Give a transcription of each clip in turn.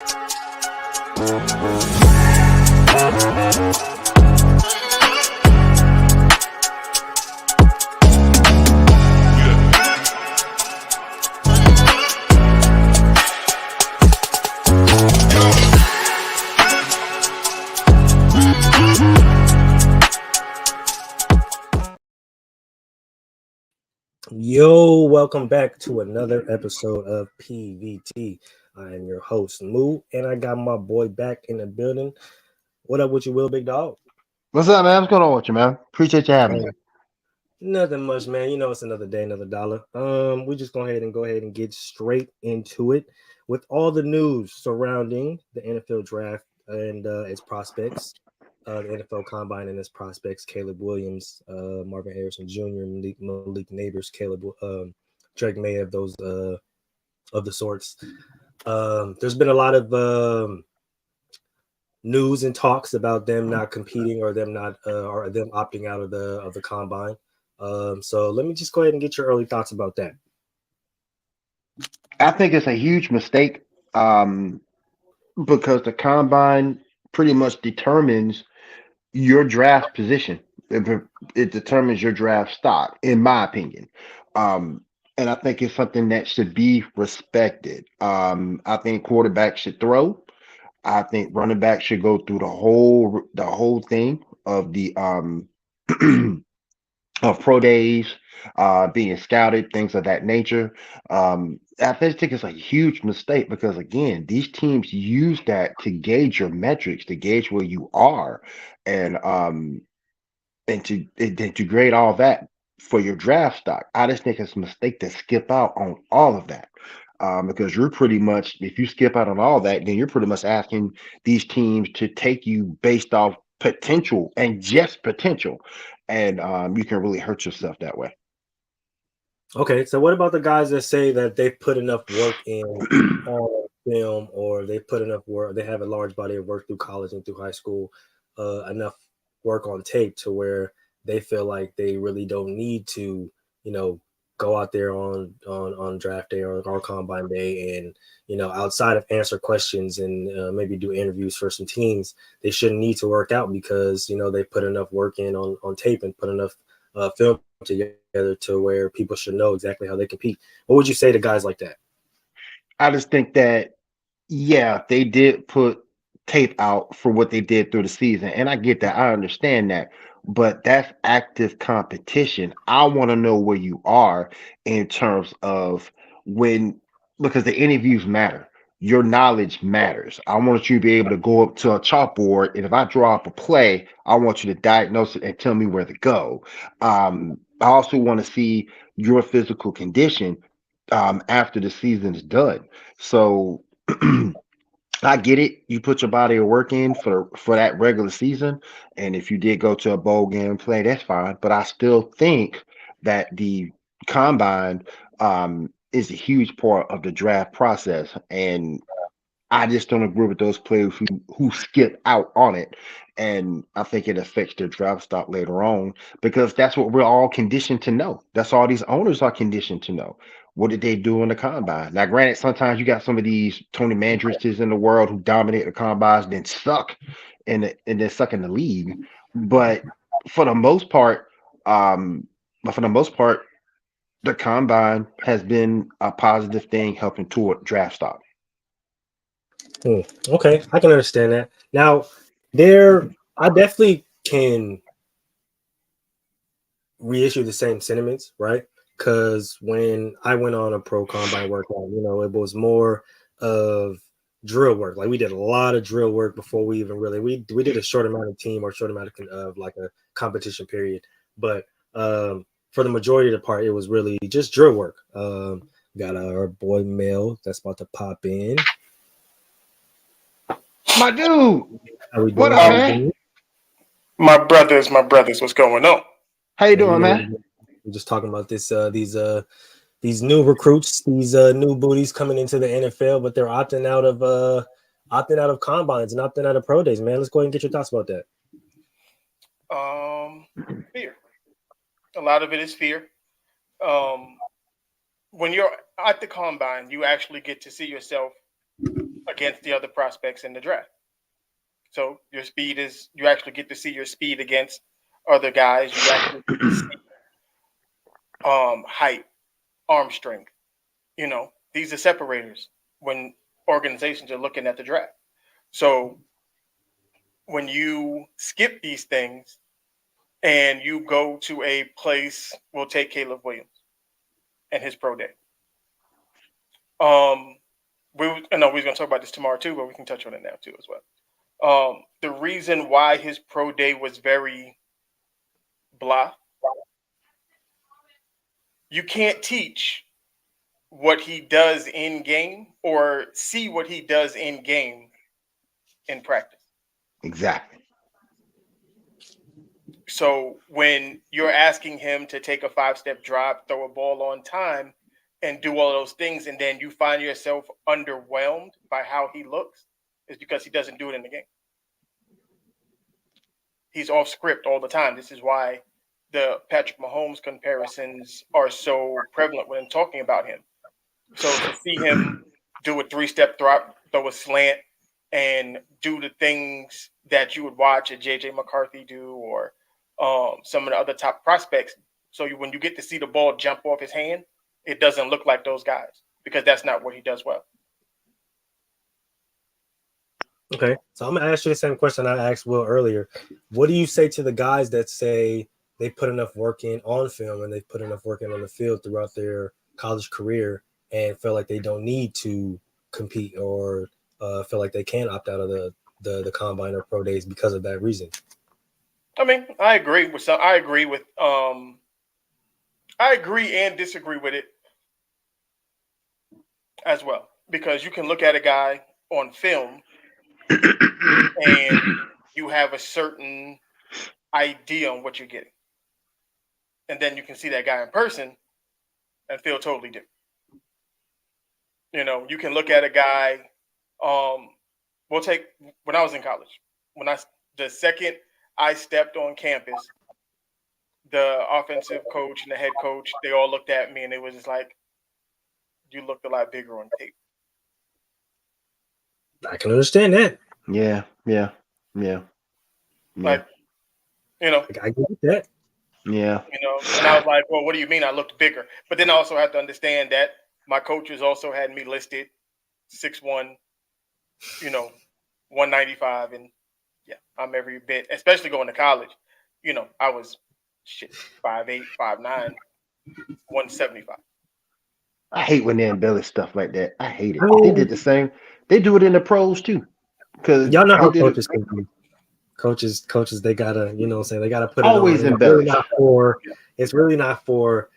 Yo, welcome back to another episode of PVT. I am your host, Moo, and I got my boy back in the building. What up with you, Will, big dog? What's up, man? What's going on with you, man? Appreciate you having me. Man, nothing much, man. You know it's another day, another dollar. We just go ahead and get straight into it with all the news surrounding the NFL draft and its prospects. The NFL Combine and its prospects: Caleb Williams, Marvin Harrison Jr., Malik Neighbors, Drake May of the sorts. There's been a lot of news and talks about them not competing or them opting out of the combine. So let me just go ahead and get your early thoughts about that. I think it's a huge mistake because the combine pretty much determines your draft position. It determines your draft stock, in my opinion. Um, and I think it's something that should be respected. I think quarterbacks should throw. I think running back should go through the whole thing of the of pro days, being scouted, things of that nature. I think it's a huge mistake because again, these teams use that to gauge your metrics, to gauge where you are, and to grade all that for your draft stock. I just think it's a mistake to skip out on all of that. Because you're pretty much, if you skip out on all that, then you're pretty much asking these teams to take you based off potential and just potential, and you can really hurt yourself that way. Okay, so what about the guys that say that they've put enough work in on film, or they put enough work, they have a large body of work through college and through high school, enough work on tape to where they feel like they really don't need to, you know, go out there on draft day or combine day and outside of answer questions and maybe do interviews for some teams, they shouldn't need to work out because they put enough work in on tape and put enough film together to where people should know exactly how they compete. What would you say to guys like that? I just think that, yeah, they did put tape out for what they did through the season, and I get that. I understand that, but that's active competition. I want to know where you are in terms of when, because the interviews matter. Your knowledge matters. I want you to be able to go up to a chalkboard, and if I draw up a play, I want you to diagnose it and tell me where to go. I also want to see your physical condition after the season is done. So I get it. You put your body of work in for that regular season, and if you did go to a bowl game and play, that's fine. But I still think that the combine is a huge part of the draft process, and I just don't agree with those players who skip out on it, and I think it affects their draft stock later on because that's what we're all conditioned to know. That's all these owners are conditioned to know. What did they do in the combine? Now, granted, sometimes you got some of these Tony Mandrises in the world who dominate the combines, then suck and then suck in the league. But for the most part, um, but for the most part, the combine has been a positive thing helping toward draft stock. Okay, I can understand that. Now, I definitely can reissue the same sentiments, right? Because when I went on a pro combine workout, it was more of drill work. Like we did a lot of drill work before we even really we did a short amount of team or short amount of like a competition period, but for the majority of the part, it was really just drill work. Got our boy Mel that's about to pop in. My dude, How we what doing? up, How we man? doing? My brothers, what's going on? How you Man, doing, man? we're just talking about these new recruits, these new booties coming into the NFL, but they're opting out of combines and opting out of pro days. Man, let's go ahead and get your thoughts about that. Fear. A lot of it is fear. When you're at the combine, you actually get to see yourself against the other prospects in the draft. So your speed is, you actually get to see your speed against other guys. You actually get to see height, arm strength. These are separators when organizations are looking at the draft. So when you skip these things and you go to a place, we'll take Caleb Williams and his pro day. We were going to talk about this tomorrow too, but we can touch on it now too as well. The reason why his pro day was very blah, you can't teach what he does in game or see what he does in game in practice. Exactly. So when you're asking him to take a 5-step drop, throw a ball on time, and do all those things, and then you find yourself underwhelmed by how he looks, is because he doesn't do it in the game. He's off script all the time. This is why the Patrick Mahomes comparisons are so prevalent when talking about him. So to see him do a 3-step drop, throw a slant, and do the things that you would watch a J.J. McCarthy do, or some of the other top prospects. So when you get to see the ball jump off his hand, it doesn't look like those guys, because that's not what he does well. Okay, so I'm gonna ask you the same question I asked Will earlier. What do you say to the guys that say they put enough work in on film and they put enough work in on the field throughout their college career and feel like they don't need to compete or feel like they can opt out of the combine or pro days because of that reason? I mean, I agree with some. I agree and disagree with it as well, because you can look at a guy on film and you have a certain idea on what you're getting, and then you can see that guy in person and feel totally different. You can look at a guy. We'll take when I was in college. The second I stepped on campus, the offensive coach and the head coach, they all looked at me and it was just like, you looked a lot bigger on tape. I can understand that. Yeah. Like, I get that. Yeah. And I was like, well, what do you mean I looked bigger? But then I also have to understand that my coaches also had me listed 6'1", 195, and yeah, I'm every bit, especially going to college. I was 5'8", 5'9", 175. I hate when they embellish stuff like that. I hate it. I mean, They did the same. They do it in the pros too. Because y'all know how they did coaches can be. Coaches, they gotta, they gotta put it always on. embellish. It's really not for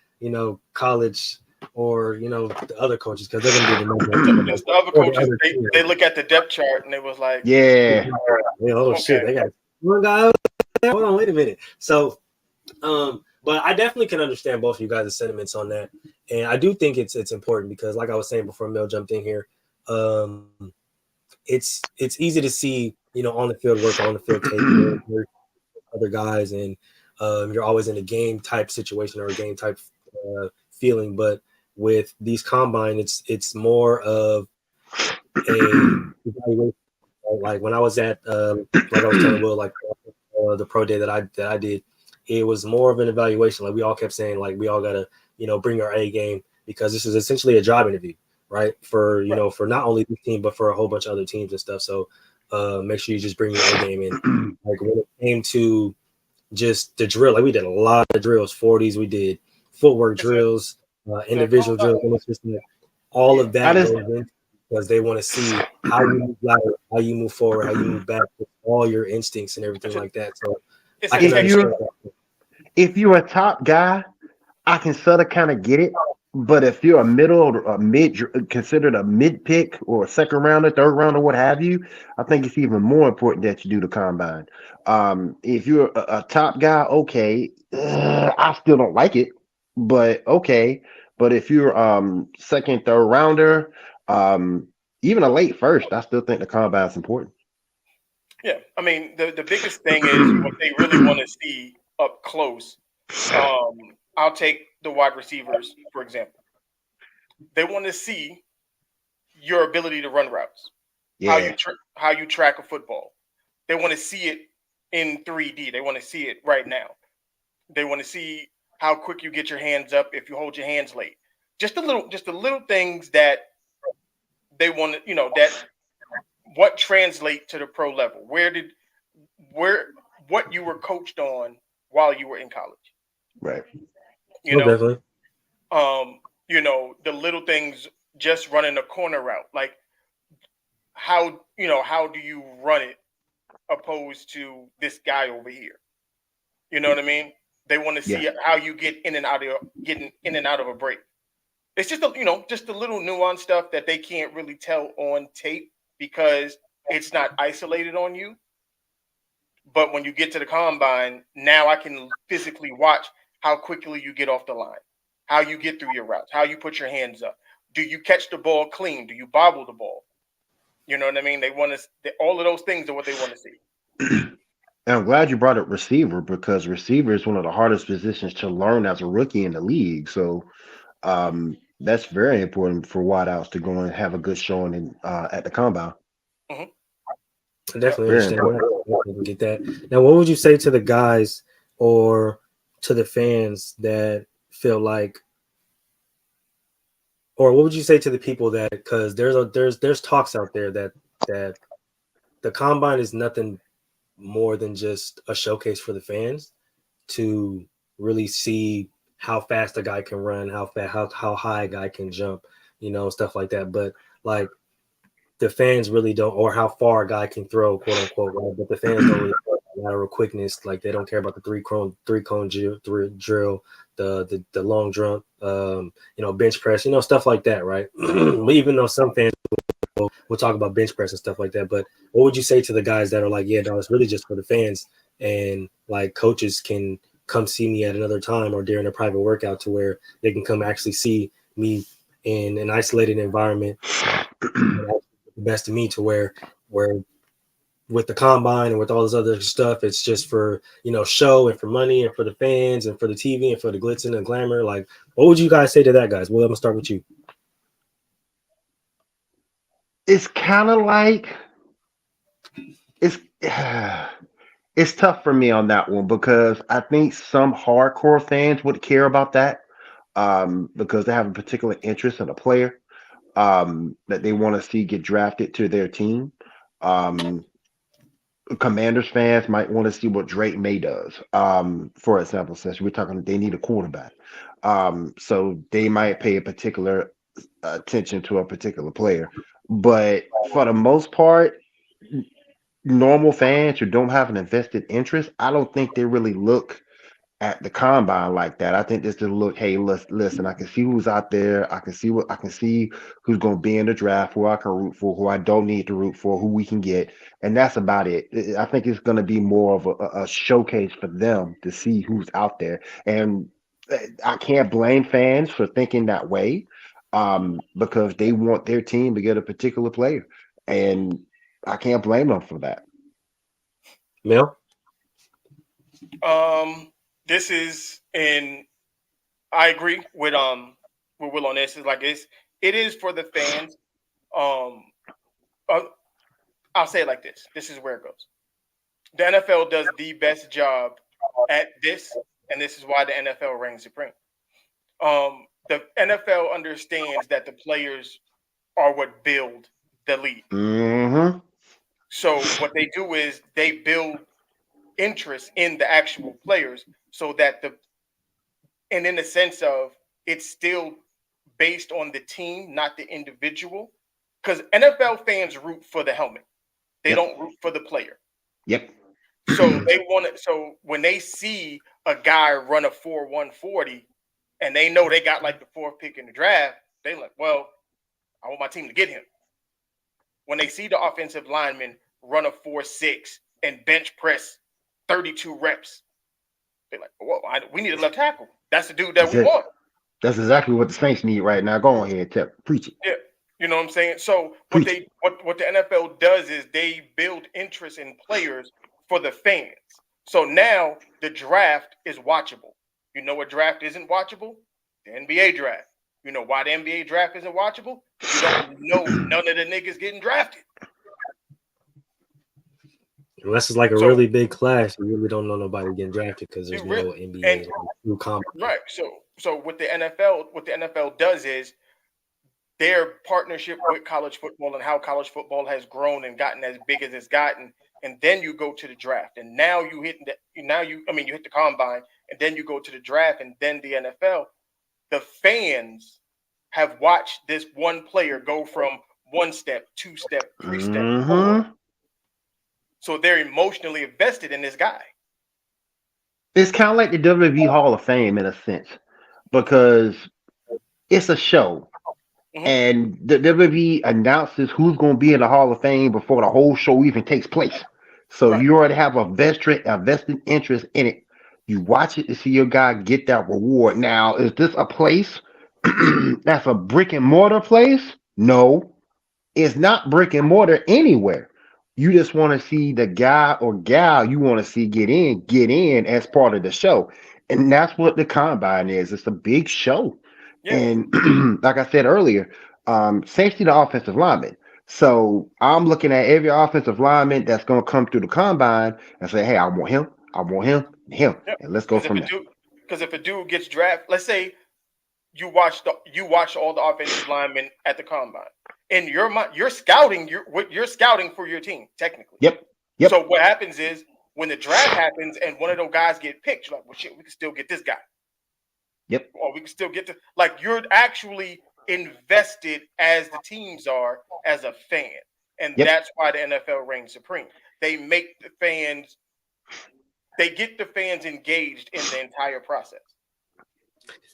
college or the other coaches, because they're gonna do the Just the other coaches, they look at the depth chart and they was like, yeah. Shit, they got one guy. Hold on, wait a minute. So, but I definitely can understand both of you guys' sentiments on that, and I do think it's important because, like I was saying before Mel jumped in here, it's easy to see on the field work, on the field tape, other guys, and you're always in a game type situation or a game type feeling. But with these combine, it's more of a evaluation. Like when I was at, like I was telling Will, like the pro day that I did, it was more of an evaluation. Like we all kept saying, like we all gotta bring our A game, because this is essentially a job interview, right? For for not only this team but for a whole bunch of other teams and stuff. So make sure you just bring your A game in. Like when it came to just the drill, like we did a lot of drills, 40s, we did footwork drills, individual drills, all of that goes in because they want to see how you move lateral, how you move forward, how you move back, with all your instincts and everything like that. So I can understand that. If you're a top guy, I can sort of kind of get it. But if you're a middle or a mid, considered a mid pick or a second rounder, third rounder, what have you, I think it's even more important that you do the combine. If you're a top guy, okay, I still don't like it, but okay. But if you're second, third rounder, even a late first, I still think the combine is important. Yeah, I mean the biggest thing is what they really want to see up close. I'll take the wide receivers, for example. They want to see your ability to run routes. Yeah. How you track a football. They want to see it in 3D. They want to see it right now. They want to see how quick you get your hands up if you hold your hands late. Just the little things that they want to, that what translate to the pro level. What you were coached on while you were in college. Right. You Oh, know, definitely. the little things, just running a corner route, like how do you run it opposed to this guy over here? You know what I mean? They want to Yeah. see how you getting in and out of a break. It's just just the little nuanced stuff that they can't really tell on tape because it's not isolated on you. But when you get to the combine, now I can physically watch how quickly you get off the line, how you get through your routes, how you put your hands up. Do you catch the ball clean? Do you bobble the ball? You know what I mean? They want to. All of those things are what they want to see. And I'm glad you brought up receiver because receiver is one of the hardest positions to learn as a rookie in the league. So that's very important for wideouts to go and have a good showing in at the combine. Mm-hmm. I Yep. definitely Very understand important. that. I can get that. Now, what would you say to the guys or to the fans that feel like, or what would you say to the people that, because there's talks out there that the combine is nothing more than just a showcase for the fans to really see how fast a guy can run, how high a guy can jump, stuff like that. But like the fans really don't, or how far a guy can throw, quote unquote, right? But the fans don't really care about lateral quickness. Like they don't care about the three cone drill, the long jump, bench press, stuff like that, right? Even though some fans we'll talk about bench press and stuff like that. But what would you say to the guys that are like, yeah, no, it's really just for the fans, and like coaches can come see me at another time or during a private workout to where they can come actually see me in an isolated environment, the best of me, to where with the combine and with all this other stuff, it's just for show and for money and for the fans and for the TV and for the glitz and the glamour. Like, what would you guys say to that, guys? Well, I'm gonna start with you. It's kind of like it's it's tough for me on that one because I think some hardcore fans would care about that because they have a particular interest in a player that they want to see get drafted to their team. Um, Commanders fans might want to see what Drake May does. For example, since we're talking, they need a quarterback. So they might pay a particular attention to a particular player. But for the most part, normal fans who don't have an invested interest, I don't think they really look at the combine like that. I think just to look, hey, listen, I can see who's out there. I can see who's going to be in the draft, who I can root for, who I don't need to root for, who we can get, and that's about it. I think it's going to be more of a showcase for them to see who's out there, and I can't blame fans for thinking that way, because they want their team to get a particular player, and I can't blame them for that. Mel? This is in. I agree with Will on this. Is like it is for the fans. Um, uh, I'll say it like this. This is where it goes. The NFL does the best job at this, and this is why the NFL reigns supreme. The NFL understands that the players are what build the league. Mm-hmm. So what they do is they build interest in the actual players, so that and in the sense of it's still based on the team, not the individual. Because NFL fans root for the helmet, they Yep. don't root for the player. Yep. So they want it. So when they see a guy run a 4.140 and they know they got like the fourth pick in the draft, they like, well, I want my team to get him. When they see the offensive lineman run a 4.6 and bench press 32 reps, they're like, whoa, we need a left tackle. That's the dude that That's we it. want. That's exactly what the Saints need right now. Go on ahead, tell preach it. Yeah. You know what I'm saying? So what Preach it. what the NFL does is they build interest in players for the fans. So now the draft is watchable. You know what draft isn't watchable? The NBA draft. You know why the NBA draft isn't watchable? You don't know none of the niggas getting drafted. Unless it's like a So really big class, you really don't know nobody getting drafted because there's you no really and NBA through combine. right. So what the NFL does is their partnership with college football and how college football has grown and gotten as big as it's gotten, and then you go to the draft, and you hit the combine, and then you go to the draft, and then the NFL. The fans have watched this one player go from one step, two step, three step, four. Mm-hmm. So they're emotionally invested in this guy. It's kind of like the WWE Hall of Fame in a sense because it's a show. Hmm. And the WWE announces who's going to be in the Hall of Fame before the whole show even takes place. So Right. you already have a vested interest in it. You watch it to see your guy get that reward. Now, is this a place that's a brick and mortar place? No, it's not brick and mortar anywhere. You just want to see the guy or gal you want to see get in as part of the show. And that's what the combine is. It's a big show. Yeah. And like I said earlier, safety the offensive lineman. So I'm looking at every offensive lineman that's going to come through the combine and say, hey, I want him, and him, Yeah. and let's go Because if from a there. dude, because if a dude gets drafted, let's say you watch all the offensive linemen at the combine. In your mind, you're scouting for your team technically. Yep, So yep, what happens is when the draft happens and one of those guys get picked, you're like, well, shit, we can still get this guy, yep, or we can still get to like you're actually invested as the teams are as a fan, and yep. that's why the NFL reigns supreme. They make the fans, they get the fans engaged in the entire process.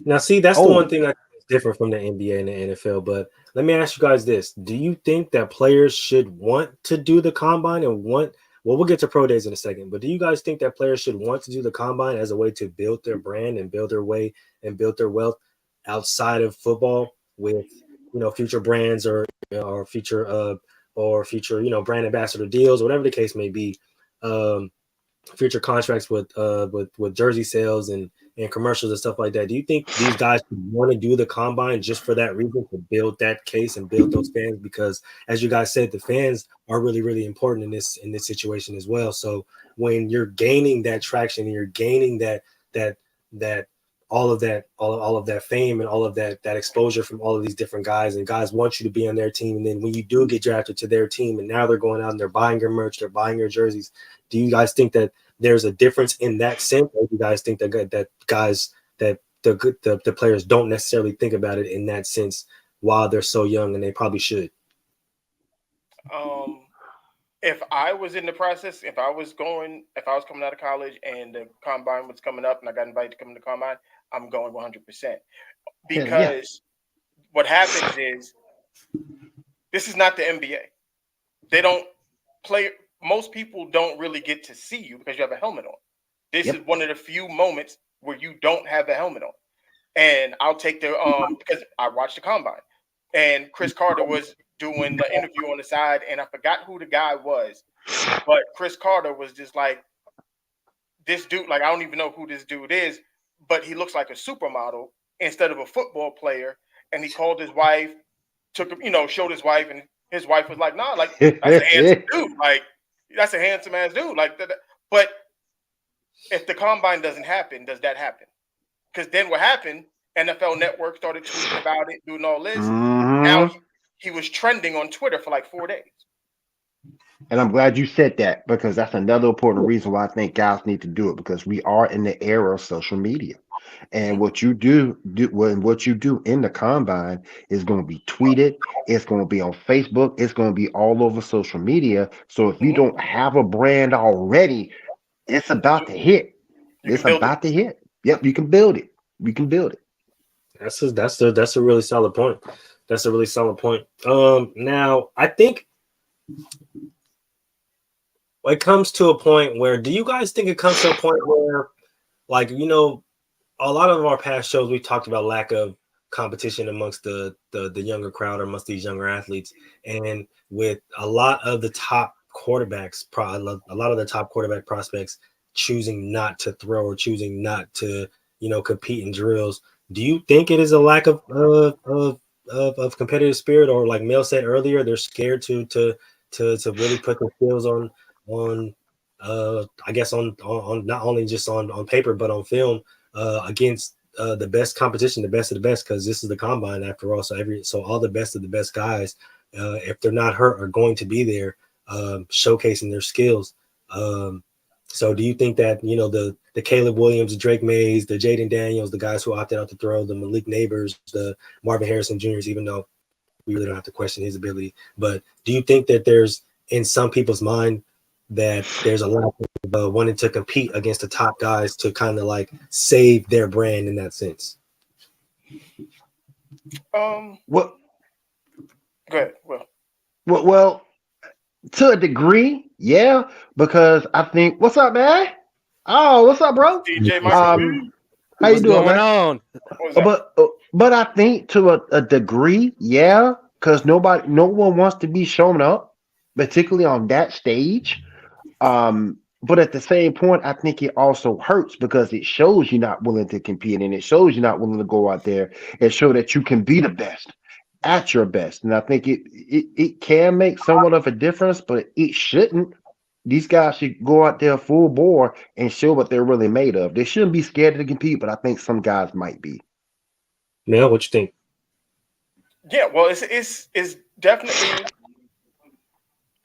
Now, see, that's the one Oh, thing that's different from the NBA and the NFL. But let me ask you guys this: do you think that players should want to do the combine and want? Well, we'll get to pro days in a second. But do you guys think that players should want to do the combine as a way to build their brand and build their way and build their wealth outside of football with future brands or future future brand ambassador deals, whatever the case may be? Um, Future contracts with jersey sales and commercials and stuff like that. Do you think these guys want to do the combine just for that reason, to build that case and build those fans? Because as you guys said, the fans are really, really important in this situation as well. So when you're gaining that traction and you're gaining that all of that fame and all of that exposure from all of these different guys, and guys want you to be on their team, and then when you do get drafted to their team and now they're going out and they're buying your merch, they're buying your jerseys, do you guys think that there's a difference in that sense, or do you guys think that guys that the players don't necessarily think about it in that sense while they're so young, and they probably should? Um, if I was in the process, if I was coming out of college and the combine was coming up and I got invited to come to the combine, I'm going 100% hell yeah. because what happens is this is not the NBA. They don't play. Most people don't really get to see you because you have a helmet on. This is Yep. one of the few moments where you don't have a helmet on. And I'll take the because I watched the combine, and Chris Carter was doing the interview on the side, and I forgot who the guy was, but Chris Carter was just like this dude. Like I don't even know who this dude is, but he looks like a supermodel instead of a football player. And he called his wife, took him, showed his wife, and his wife was like, "Nah, like that's a handsome dude. Like that's a handsome ass dude. Like that." But if the combine doesn't happen, does that happen? Because then what happened? NFL Network started tweeting about it, doing all this. Now Hmm. he was trending on Twitter for like 4 days. And I'm glad you said that because that's another important reason why I think guys need to do it because we are in the era of social media. And Hmm. what you do in the combine is going to be tweeted, it's going to be on Facebook, it's going to be all over social media. So if you Hmm. don't have a brand already, it's about to hit. You It's can build it. about to hit. Yep, you can build it. We can build it. That's a really solid point. That's a really solid point. Now I think it comes to a point where, do you guys think it comes to a point where, like, a lot of our past shows we talked about lack of competition amongst the younger crowd or amongst these younger athletes, and with a lot of the top quarterbacks, a lot of the top quarterback prospects choosing not to throw or choosing not to compete in drills. Do you think it is a lack of competitive spirit, or, like Mel said earlier, they're scared to really put their skills on I guess on not only just on paper but on film against the best competition, the best of the best, because this is the combine after all. So all the best of the best guys, if they're not hurt, are going to be there showcasing their skills. So do you think that the Caleb Williams, the Drake Mays, the Jaden Daniels, the guys who opted out to throw, the Malik Neighbors, the Marvin Harrison Juniors, even though we really don't have to question his ability, but do you think that there's in some people's mind that there's a lot of wanting to compete against the top guys to kind of like save their brand in that sense? What? Go ahead. Well, to a degree, yeah, because I think, what's up, man? Oh, what's up, bro? DJ Michael. How you doing, man? On? But I think to a degree, yeah, because no one wants to be shown up, particularly on that stage. But at the same point, I think it also hurts because it shows you're not willing to compete, and it shows you're not willing to go out there and show that you can be the best at your best. And I think it can make somewhat of a difference, but it shouldn't. These guys should go out there full bore and show what they're really made of. They shouldn't be scared to compete, but I think some guys might be. Mel, what you think? Yeah, well, it's definitely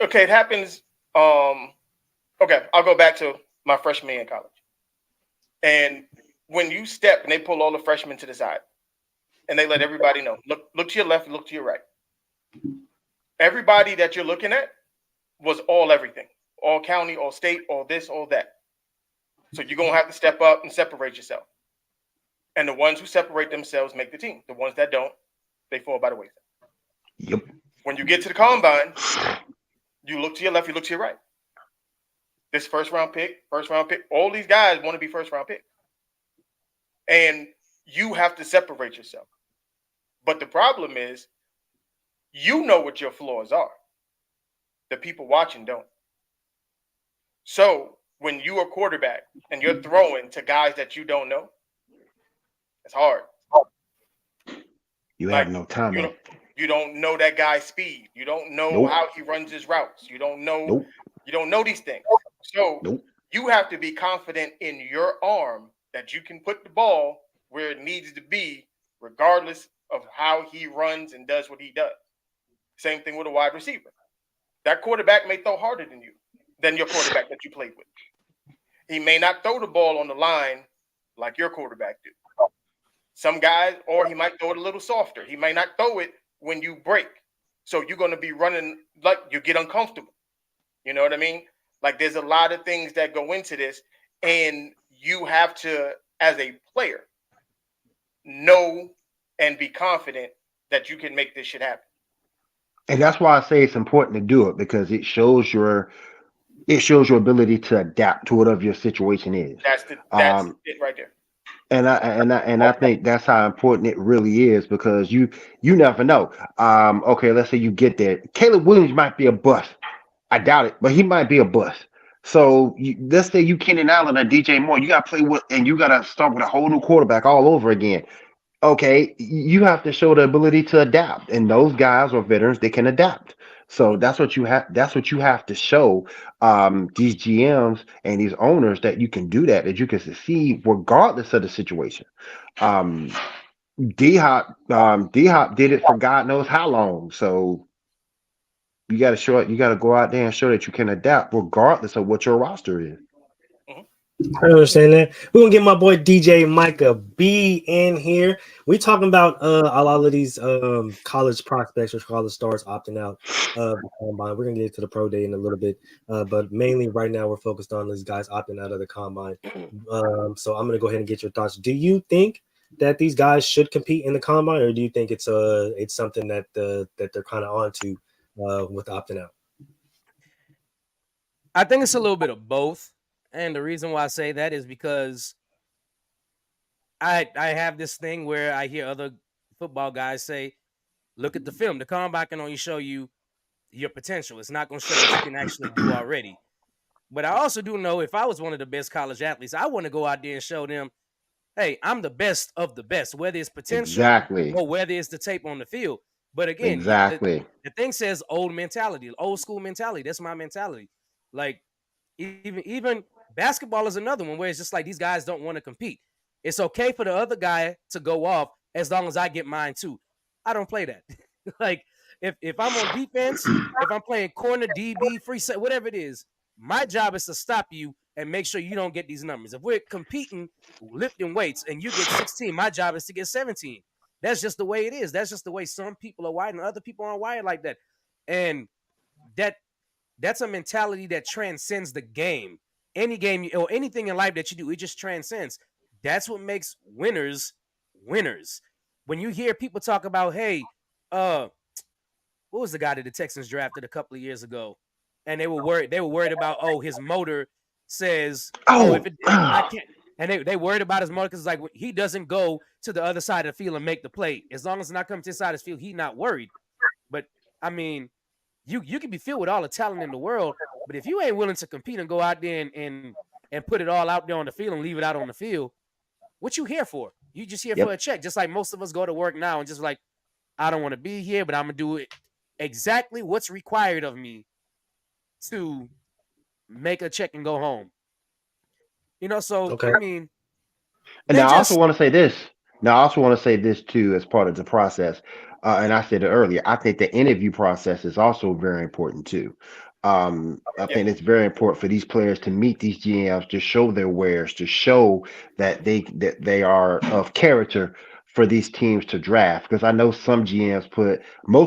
okay. It happens. Okay, I'll go back to my freshman year in college. And when you step and they pull all the freshmen to the side and they let everybody know, look to your left, look to your right. Everybody that you're looking at was all everything, all county, all state, all this, all that. So you're going to have to step up and separate yourself. And the ones who separate themselves make the team. The ones that don't, they fall by the wayside. Yep. When you get to the combine, you look to your left, you look to your right. This first round pick, all these guys want to be first round picks. And you have to separate yourself. But the problem is, you know what your flaws are. The people watching don't. So when you are quarterback and you're throwing to guys that you don't know, it's hard. You have no time. You don't know that guy's speed. You don't know how he runs his routes. You don't know. You don't know these things. So you have to be confident in your arm that you can put the ball where it needs to be, regardless of how he runs and does what he does. Same thing with a wide receiver. That quarterback may throw harder than your quarterback that you played with. He may not throw the ball on the line like your quarterback do. Some guys, or he might throw it a little softer. He may not throw it when you break. So you're going to be running like you get uncomfortable. You know what I mean? Like there's a lot of things that go into this, and you have to, as a player, know and be confident that you can make this shit happen. And that's why I say it's important to do it, because it shows your ability to adapt to whatever your situation is. That's it right there. And I think that's how important it really is, because you never know. Okay, let's say you get there. Caleb Williams might be a bust. I doubt it, but he might be a bust. So let's say you Keenan Allen or DJ Moore, you got to play with, and you got to start with a whole new quarterback all over again. Okay, you have to show the ability to adapt, and those guys or veterans, they can adapt. So that's what you have. That's what you have to show these GMs and these owners, that you can do that you can succeed regardless of the situation. D-Hop did it for God knows how long. So you got to show it. You got to go out there and show that you can adapt regardless of what your roster is. I understand that. We're gonna get my boy DJ Micah B in here. We talking about a lot of these college prospects or college stars opting out of the combine. We're gonna get to the pro day in a little bit, but mainly right now we're focused on these guys opting out of the combine. So I'm gonna go ahead and get your thoughts. Do you think that these guys should compete in the combine, or do you think it's something that they're kind of onto with opting out? I think it's a little bit of both. And the reason why I say that is because I have this thing where I hear other football guys say, look at the film. The combine can only show you your potential. It's not going to show what you can actually do already. But I also do know, if I was one of the best college athletes, I want to go out there and show them, hey, I'm the best of the best, whether it's potential or whether it's the tape on the field. But again, the thing says old school mentality. That's my mentality. Like, Even basketball is another one where it's just like these guys don't want to compete. It's okay for the other guy to go off as long as I get mine too. I don't play that. Like if I'm on defense, if I'm playing corner, DB, free set, whatever it is, my job is to stop you and make sure you don't get these numbers. If we're competing, lifting weights, and you get 16, my job is to get 17. That's just the way it is. That's just the way some people are wired and other people aren't wired like that. And that that's a mentality that transcends the game. Any game or anything in life that you do, it just transcends. That's what makes winners winners. When you hear people talk about, hey, what was the guy that the Texans drafted a couple of years ago? And they were worried about, oh, his motor says, oh, if Oh, it I can't. And they worried about his motor because like he doesn't go to the other side of the field and make the play. As long as it's not coming to his side of the field, he's not worried. But I mean, you can be filled with all the talent in the world, but if you ain't willing to compete and go out there and put it all out there on the field and leave it out on the field, what you here for? You just here yep. for a check. Just like most of us go to work now and just like, I don't want to be here, but I'm gonna do it exactly what's required of me to make a check and go home. So Okay. I mean, And they now I also just want to say this. Now I also want to say this too, as part of the process. And I said it earlier. I think the interview process is also very important too. I Yeah. think it's very important for these players to meet these GMs, to show their wares, to show that they are of character for these teams to draft. Because I know most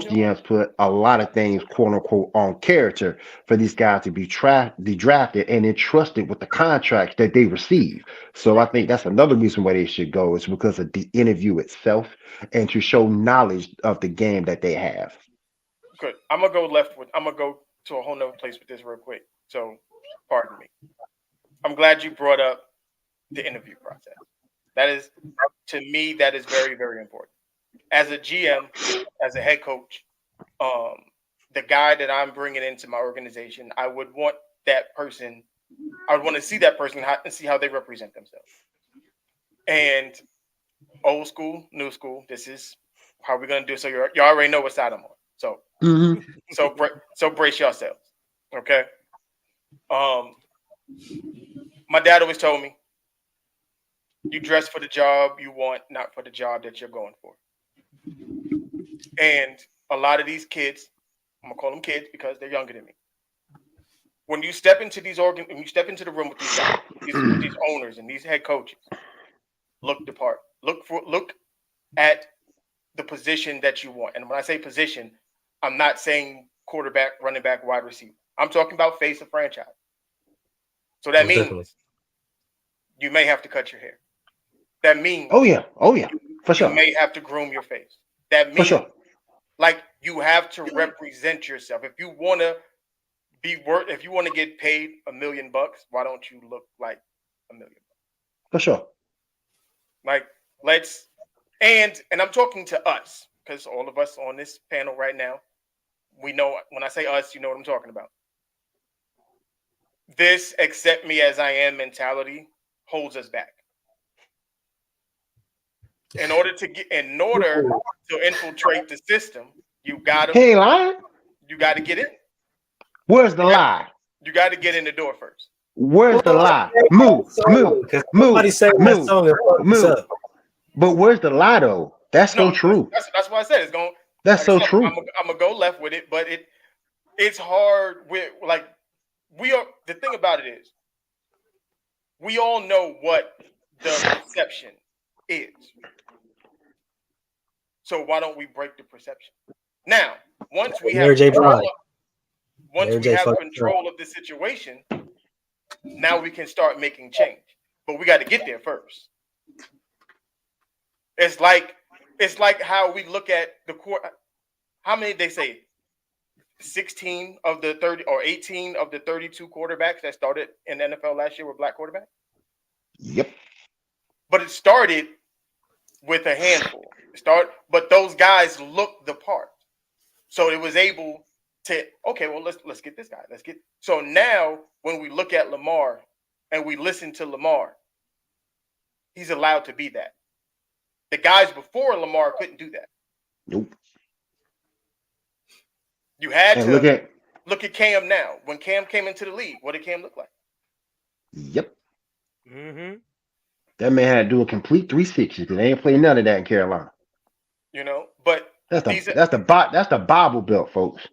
GMs put a lot of things, quote unquote, on character for these guys to be drafted and entrusted with the contracts that they receive. So I Right. think that's another reason why they should go is because of the interview itself and to show knowledge of the game that they have. Good. I'm gonna go to a whole nother place with this real quick. So, pardon me. I'm glad you brought up the interview process. That is, to me, that is very, very important. As a GM, as a head coach, um, the guy that I'm bringing into my organization, I would want that person. I would want to see that person and see how they represent themselves. And old school, new school. This is how we're gonna do it. So you already know what side I'm on. So Hmm. so brace yourselves. Okay. Um, my dad always told me, you dress for the job you want, not for the job that you're going for. And a lot of these kids, I'm gonna call them kids because they're younger than me. When you step into when you step into the room with these guys, with these owners and these head coaches, look the part. Look at the position that you want. And when I say position, I'm not saying quarterback, running back, wide receiver. I'm talking about face of franchise. So that Most definitely. means you may have to cut your hair. That means Oh yeah, for you sure, may have to groom your face. That for means sure. like you have to represent yourself. If you want to if you want to get paid $1 million, why don't you look like $1 million? For sure. Like let's and I'm talking to us because all of us on this panel right now, we know when I say us, you know what I'm talking about. This accept me as I am mentality holds us back. In order to infiltrate the system, you He gotta ain't lying. get in. Where's the lie? You gotta get in the door first. Where's the Well, lie? Move, move, because move, somebody sang that move, song and fucked this move. up. But where's the lie though? That's No, so true. that's why I said it's going. That's Like I so said, true. I'm gonna go left with it, but it's hard with like we are. The thing about it is, we all know what the perception is. So why don't we break the perception? Now, once we have Mary J. control, Blige. once Mary we J. have fucked up. control of the situation, now we can start making change. But we got to get there first. It's like how we look at the court. How many they say? 16 of the 30 or 18 of the 32 quarterbacks that started in the NFL last year were black quarterbacks. Yep. But it started with a handful. But those guys looked the part. So it was able to, okay, well, let's get this guy. So now when we look at Lamar and we listen to Lamar, he's allowed to be that. The guys before Lamar couldn't do that. Nope. You had And to look at look at Cam now. When Cam came into the league, what did Cam look like? Yep. Mm-hmm. That man had to do a complete 360 because they ain't played none of that in Carolina. But That's these the that's the Bible Belt, folks.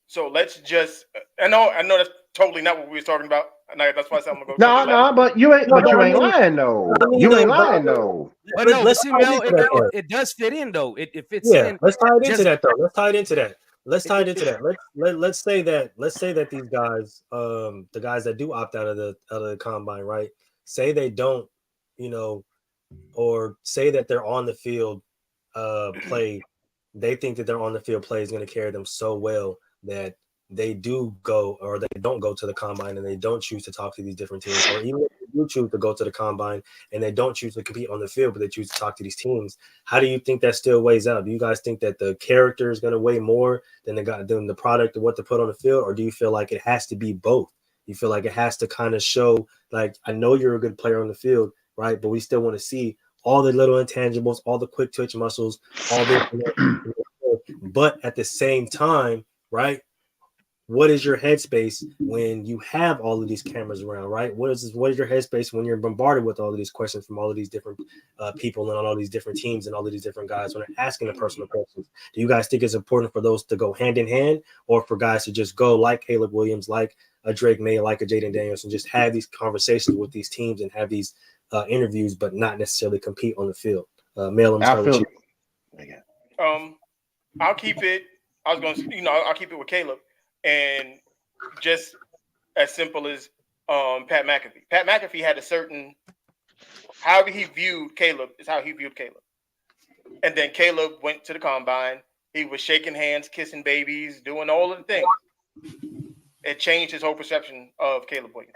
so let's just I know that's totally not what we was talking about. And that's why I said I'm gonna go No, something left. no, but you ain't No, but but you I ain't mean, lying though. You ain't lying though. But no, but let's see, tie it Mel, into that part. it does fit in though. It fits Yeah, in. let's tie it into Just that though. Let's tie it into that. Let's tie it into that. Let's say that these guys, the guys that do opt out of the combine, right? Say they don't, you know, or say that they're on the field play, they think that their on the field play is going to carry them so well that they do go or they don't go to the combine and they don't choose to talk to these different teams, or even if they do choose to go to the combine and they don't choose to compete on the field, but they choose to talk to these teams. How do you think that still weighs out? Do you guys think that the character is going to weigh more than the product of what to put on the field, or do you feel like it has to be both? You feel like it has to kind of show, like, I know you're a good player on the field, right? But we still want to see all the little intangibles, all the quick twitch muscles, all this. But at the same time, right? What is your headspace when you have all of these cameras around, right? What is your headspace when you're bombarded with all of these questions from all of these different people and all these different teams and all of these different guys when they're asking the personal questions? Do you guys think it's important for those to go hand in hand, or for guys to just go like Caleb Williams, like a Drake May, like a Jaden Daniels, and just have these conversations with these teams and have these interviews, but not necessarily compete on the field? Mel, I'm I starting with feel Um, I'll keep it. I was gonna, I'll keep it with Caleb, and just as simple as Pat McAfee. Pat McAfee had a certain however he viewed Caleb is how he viewed Caleb, and then Caleb went to the combine. He was shaking hands, kissing babies, doing all of the things. It changed his whole perception of Caleb Williams.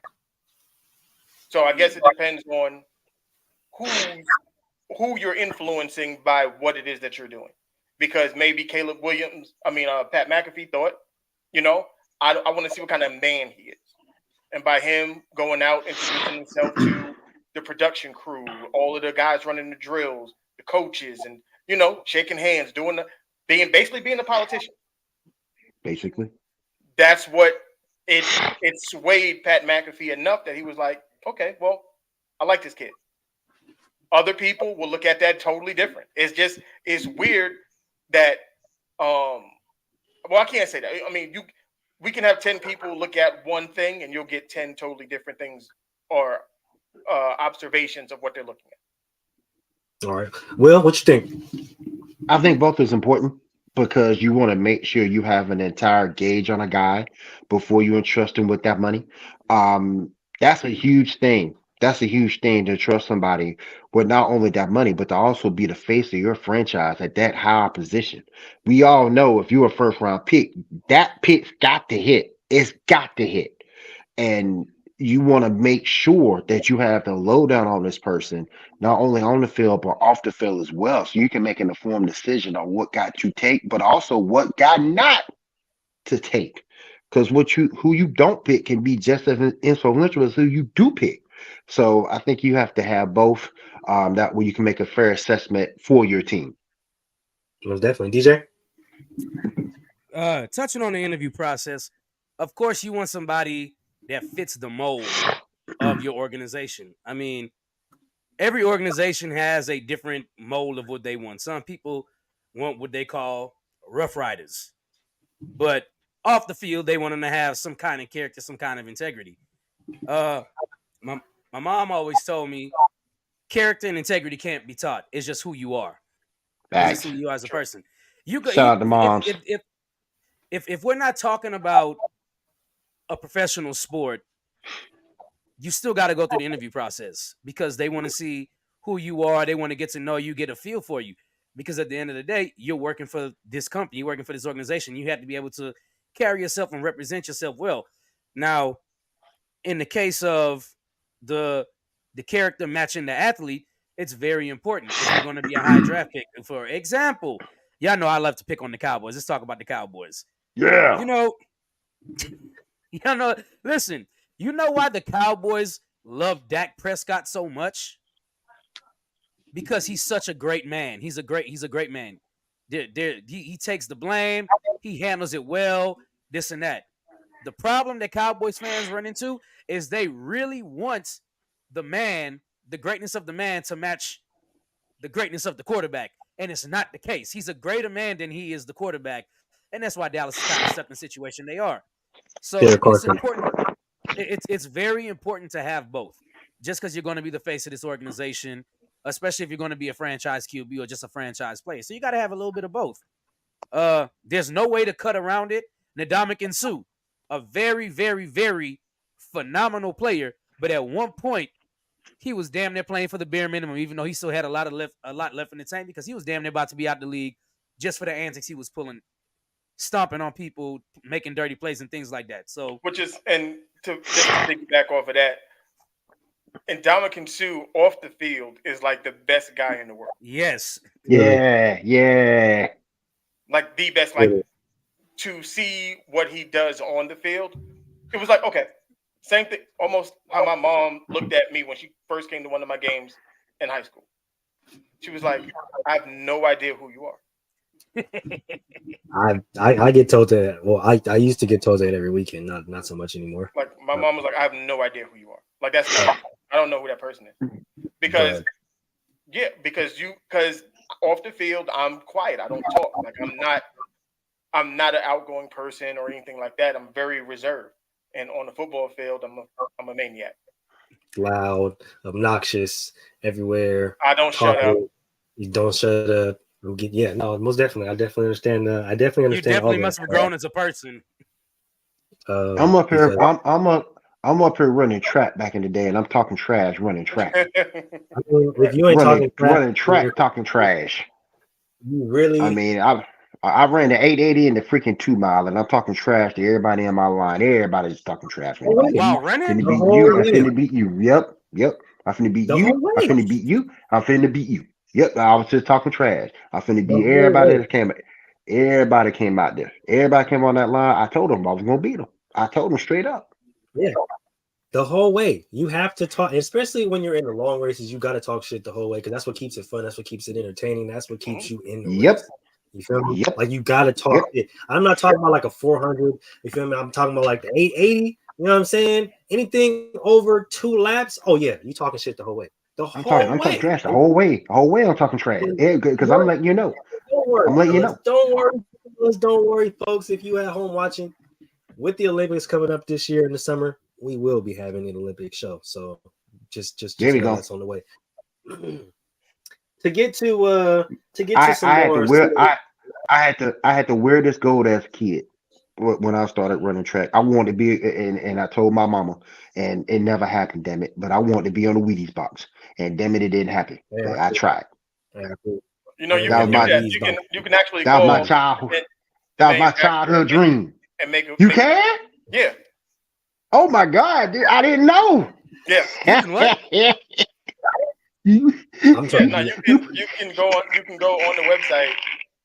So I guess it depends on who you're influencing by what it is that you're doing. Because maybe Pat McAfee thought, I want to see what kind of man he is. And by him going out, introducing himself to the production crew, all of the guys running the drills, the coaches, and, shaking hands, being a politician. basically. That's what it swayed Pat McAfee enough that he was like, okay, well, I like this kid. Other people will look at that totally different. It's weird that I can't say that. I mean, we can have 10 people look at one thing and you'll get 10 totally different things or observations of what they're looking at. All right. Will, what you think? I think both is important because you want to make sure you have an entire gauge on a guy before you entrust him with that money. That's a huge thing. That's a huge thing to trust somebody with not only that money, but to also be the face of your franchise at that high position. We all know if you're a first round pick, that pick's got to hit. It's got to hit. And you want to make sure that you have the lowdown on this person, not only on the field, but off the field as well. So you can make an informed decision on what got to take, but also what got not to take. Because who you don't pick can be just as influential as who you do pick. So I think you have to have both. That way you can make a fair assessment for your team. Most definitely. DJ? touching on the interview process, of course, you want somebody that fits the mold of your organization. I mean, every organization has a different mold of what they want. Some people want what they call rough riders, but off the field, they want them to have some kind of character, some kind of integrity. Uh, my my mom always told me character and integrity can't be taught. It's just who you are. It's just who Facts. you are as a person. You go Shout out to moms. if we're not talking about a professional sport, you still got to go through the interview process because they want to see who you are. They want to get to know you, get a feel for you. Because at the end of the day, you're working for this company, you're working for this organization. You have to be able to carry yourself and represent yourself well. Now, in the case of the character matching the athlete, it's very important if you're going to be a high draft pick. For example, y'all know I love to pick on the Cowboys. Let's talk about the Cowboys. Yeah. You know, listen, you know why the Cowboys love Dak Prescott so much? Because he's such a great man. He's a great man. He takes the blame. He handles it well. This and that. The problem that Cowboys fans run into is they really want the greatness of the man to match the greatness of the quarterback. And it's not the case. He's a greater man than he is the quarterback. And that's why Dallas is kind of stuck in the situation they are. So Derek it's Carson. important. It's very important to have both. Just because you're going to be the face of this organization, especially if you're going to be a franchise QB or just a franchise player. So you got to have a little bit of both. There's no way to cut around it. Ndamukong Suh, a very, very, very phenomenal player, but at one point he was damn near playing for the bare minimum, even though he still had a lot left in the tank because he was damn near about to be out the league just for the antics he was pulling, stomping on people, making dirty plays and things like that. So, which is, and to just to piggyback off of that, Ndamukong Suh off the field is like the best guy in the world. yes, Yeah. Like the best. Like to see what he does on the field, it was like, okay, same thing. Almost how my mom looked at me when she first came to one of my games in high school. She was like, "I have no idea who you are." I get told that. Well, I used to get told that every weekend. Not so much anymore. Like my mom was like, "I have no idea who you are." Like that's not, I don't know who that person is because because off the field I'm quiet. I don't talk. Like I'm not an outgoing person or anything like that. I'm very reserved. And on the football field, I'm a maniac. Loud, obnoxious, everywhere. I don't shut up. You don't shut up. Yeah, no, most definitely. I definitely understand. I definitely understand. You definitely must have grown as a person. I'm up here. I'm up here running track back in the day, and I'm talking trash running track. I mean, if you ain't running track, talking trash. You really? I mean, I ran the 880 and the freaking 2 mile, and I'm talking trash to everybody in my line. Everybody's talking trash. Wow, running? I'm finna beat you. Yep. I'm finna beat you. I'm finna beat you. I'm finna beat you. Yep. I was just talking trash. I'm finna beat everybody that came. Everybody came out there. Everybody came on that line. I told them I was gonna beat them. I told them straight up. Yeah. The whole way. You have to talk, especially when you're in the long races. You got to talk shit the whole way because that's what keeps it fun. That's what keeps it entertaining. That's what keeps you in the race. You feel me? Like you got to talk shit. I'm not talking about like a 400. You feel me? I'm talking about like the 880. You know what I'm saying? Anything over 2 laps. Oh yeah, you talking shit the whole way. I'm talking trash the whole way. The whole way I'm talking trash. Because I'm letting you know. I'm letting you know. Don't worry, folks. If you at home watching, with the Olympics coming up this year in the summer, we will be having an Olympic show. So just there we go. That's on the way. To get to some more. I had to wear this gold as a kid when I started running track. I wanted to be, and I told my mama, and it never happened, damn it. But I wanted to be on the Wheaties box, and damn it, it didn't happen. But I tried. You know, you can do that. You can actually. That was my childhood. That was my childhood dream. And make it. You can? Yeah. Oh my God! I didn't know. Yeah. I'm sorry. You can go on the website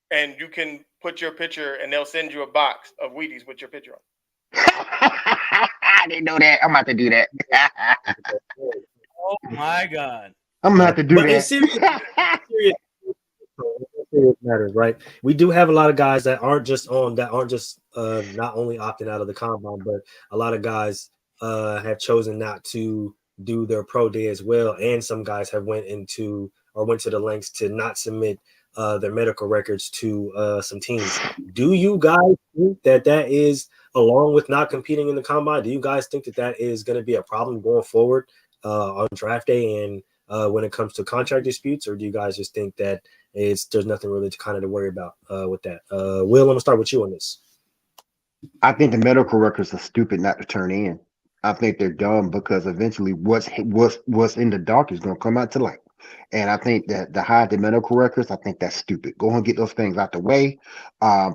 and you can put your picture and they'll send you a box of Wheaties with your picture on. I didn't know that. I'm about to do that. Oh my God. I'm gonna have to do that. In serious matters, right? We do have a lot of guys that aren't just not only opting out of the combine, but a lot of guys have chosen not to do their pro day as well, and some guys have went to the lengths to not submit their medical records to some teams. Do you guys think that is, along with not competing in the combine, do you guys think that is going to be a problem going forward on draft day and when it comes to contract disputes, or do you guys just think that there's nothing really to worry about with that? Will, I'm gonna start with you on this. I think the medical records are stupid not to turn in. I think they're dumb because eventually what's in the dark is going to come out to light. And I think that the hide the medical records, I think that's stupid. Go and get those things out the way.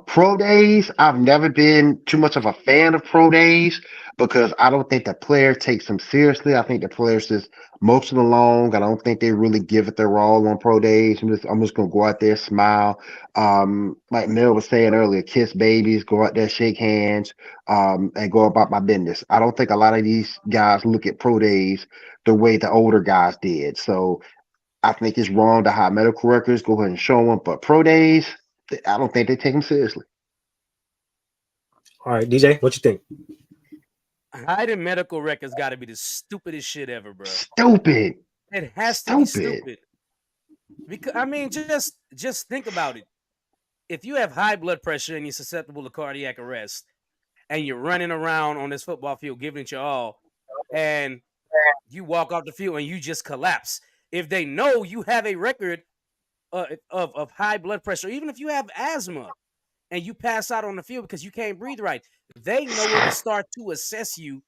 Pro days, I've never been too much of a fan of pro days because I don't think the player takes them seriously. I think the players just motion along. I don't think they really give it their all on pro days. I'm just going to go out there, smile. Like Mel was saying earlier, kiss babies, go out there, shake hands, and go about my business. I don't think a lot of these guys look at pro days the way the older guys did. So I think it's wrong to hide medical records. Go ahead and show them. But pro days, I don't think they take them seriously. All right, DJ, what you think? hiding medical records got to be the stupidest shit ever, bro. Stupid. It has to be stupid. Because I mean, just think about it. If you have high blood pressure and you're susceptible to cardiac arrest, and you're running around on this football field giving it your all, and you walk off the field and you just collapse. If they know you have a record of high blood pressure, even if you have asthma and you pass out on the field because you can't breathe right, they know where to start to assess you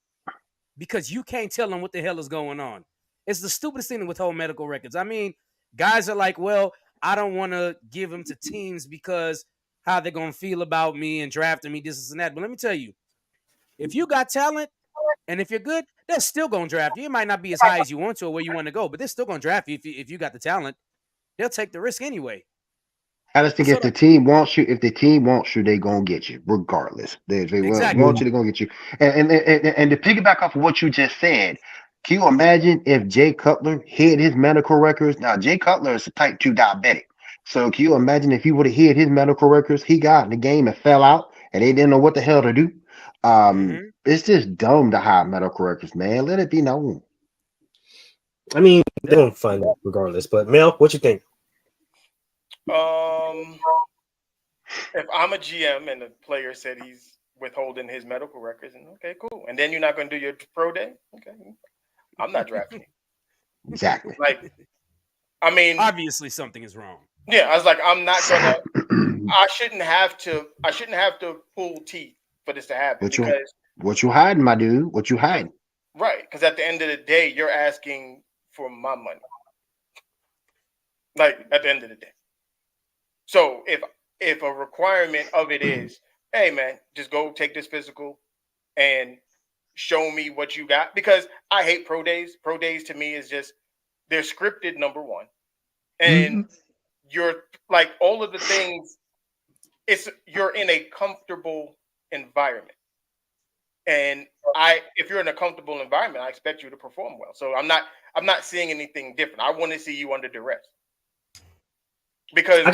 because you can't tell them what the hell is going on. It's the stupidest thing to withhold medical records. I mean, guys are like, well, I don't want to give them to teams because how they're going to feel about me and drafting me, this and that. But let me tell you, if you got talent and if you're good, they're still going to draft you. It might not be as high as you want to or where you want to go, but they're still going to draft you if you got the talent. They'll take the risk anyway. I just think So if the team wants you, they're gonna get you, regardless. They Exactly. want you, they're gonna get you. And to piggyback off of what you just said, can you imagine if Jay Cutler hid his medical records? Now Jay Cutler is a type 2 diabetic. So can you imagine if he would have hid his medical records, he got in the game and fell out and they didn't know what the hell to do? It's just dumb to hide medical records, man. Let it be known. I mean, they won't find out regardless. But Mel, what you think? If I'm a GM and the player said he's withholding his medical records, and okay, cool, and then you're not going to do your pro day, okay, I'm not drafting you. Exactly. Like, I mean, obviously something is wrong. Yeah, I was like, I'm not gonna. I shouldn't have to pull teeth for this to happen. What you hiding, my dude? What you hiding? Right, because at the end of the day, you're asking for my money. Like at the end of the day. So if a requirement of it is, hey man, just go take this physical and show me what you got, because I hate pro days. Pro days to me is just they're scripted, number one, and you're like all of the things. You're in a comfortable environment, and if you're in a comfortable environment, I expect you to perform well. So I'm not seeing anything different. I want to see you under duress, because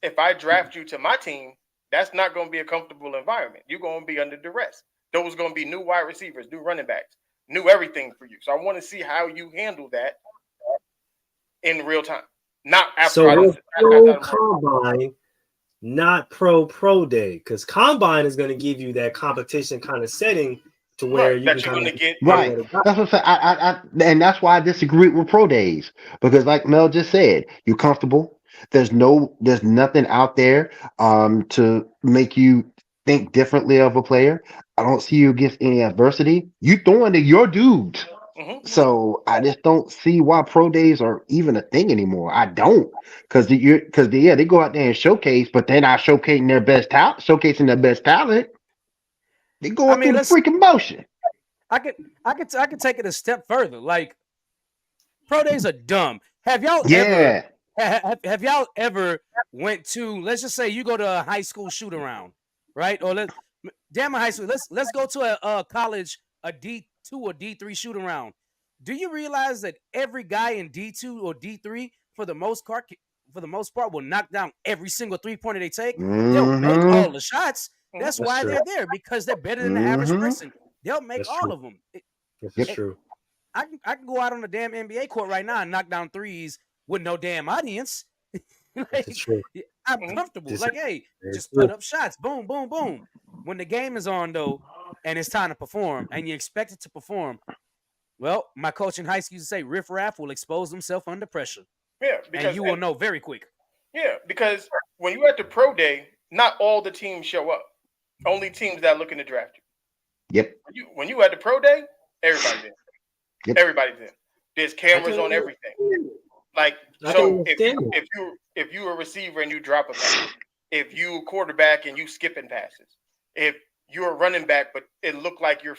if I draft you to my team, that's not going to be a comfortable environment. You're going to be under duress. Those are going to be new wide receivers, new running backs, new everything for you. So I want to see how you handle that in real time, not after. So combine, not pro day, because combine is going to give you that competition kind of setting to where you can kind of get right. That's what I'm saying. And that's why I disagree with pro days, because like Mel just said, you're comfortable. There's nothing out there to make you think differently of a player. I don't see you against any adversity. You throwing to your dudes. So I just don't see why pro days are even a thing anymore. I don't, because they go out there and showcase, but they're not showcasing their best talent. They going through the freaking motion. I could take it a step further. Like, pro days are dumb. Have y'all ever? Have y'all ever went to? Let's just say you go to a high school shoot around, right? Or damn a high school. Let's go to a college, a D2 or D3 shoot around. Do you realize that every guy in D2 or D3 for the most part will knock down every single 3-pointer they take? They'll make all the shots. That's why they're there, because they're better than the average person. They'll make all of them. That's true. I can go out on the damn NBA court right now and knock down threes with no damn audience. Like, I'm comfortable. Like, hey, just put up shots. Boom, boom, boom. When the game is on, though, and it's time to perform, and you expect it to perform, well, my coach in high school used to say, riff-raff will expose himself under pressure. Yeah, and you will know very quick. Yeah, because when you're at the pro day, not all the teams show up. Only teams that are looking to draft you. Yep. When you at the pro day, everybody's in. Yep. Everybody's in. There's cameras on everything. Like, so if you a receiver and you drop a pass, if you a quarterback and you skipping passes, if you're a running back but it looked like you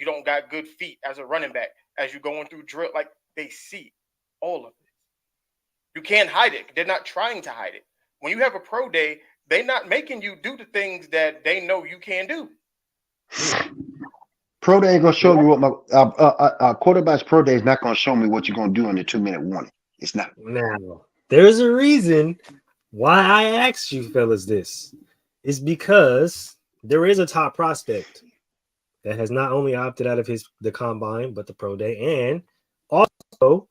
don't got good feet as a running back as you're going through drill, like, they see all of this. You can't hide it. They're not trying to hide it. When you have a pro day, they're not making you do the things that they know you can do. Pro day ain't gonna show me what my quarterback's pro day is not gonna show me what you're gonna do in the 2-minute warning. It's not. Now, there's a reason why I asked you fellas this. It's because there is a top prospect that has not only opted out of the combine but the pro day, and also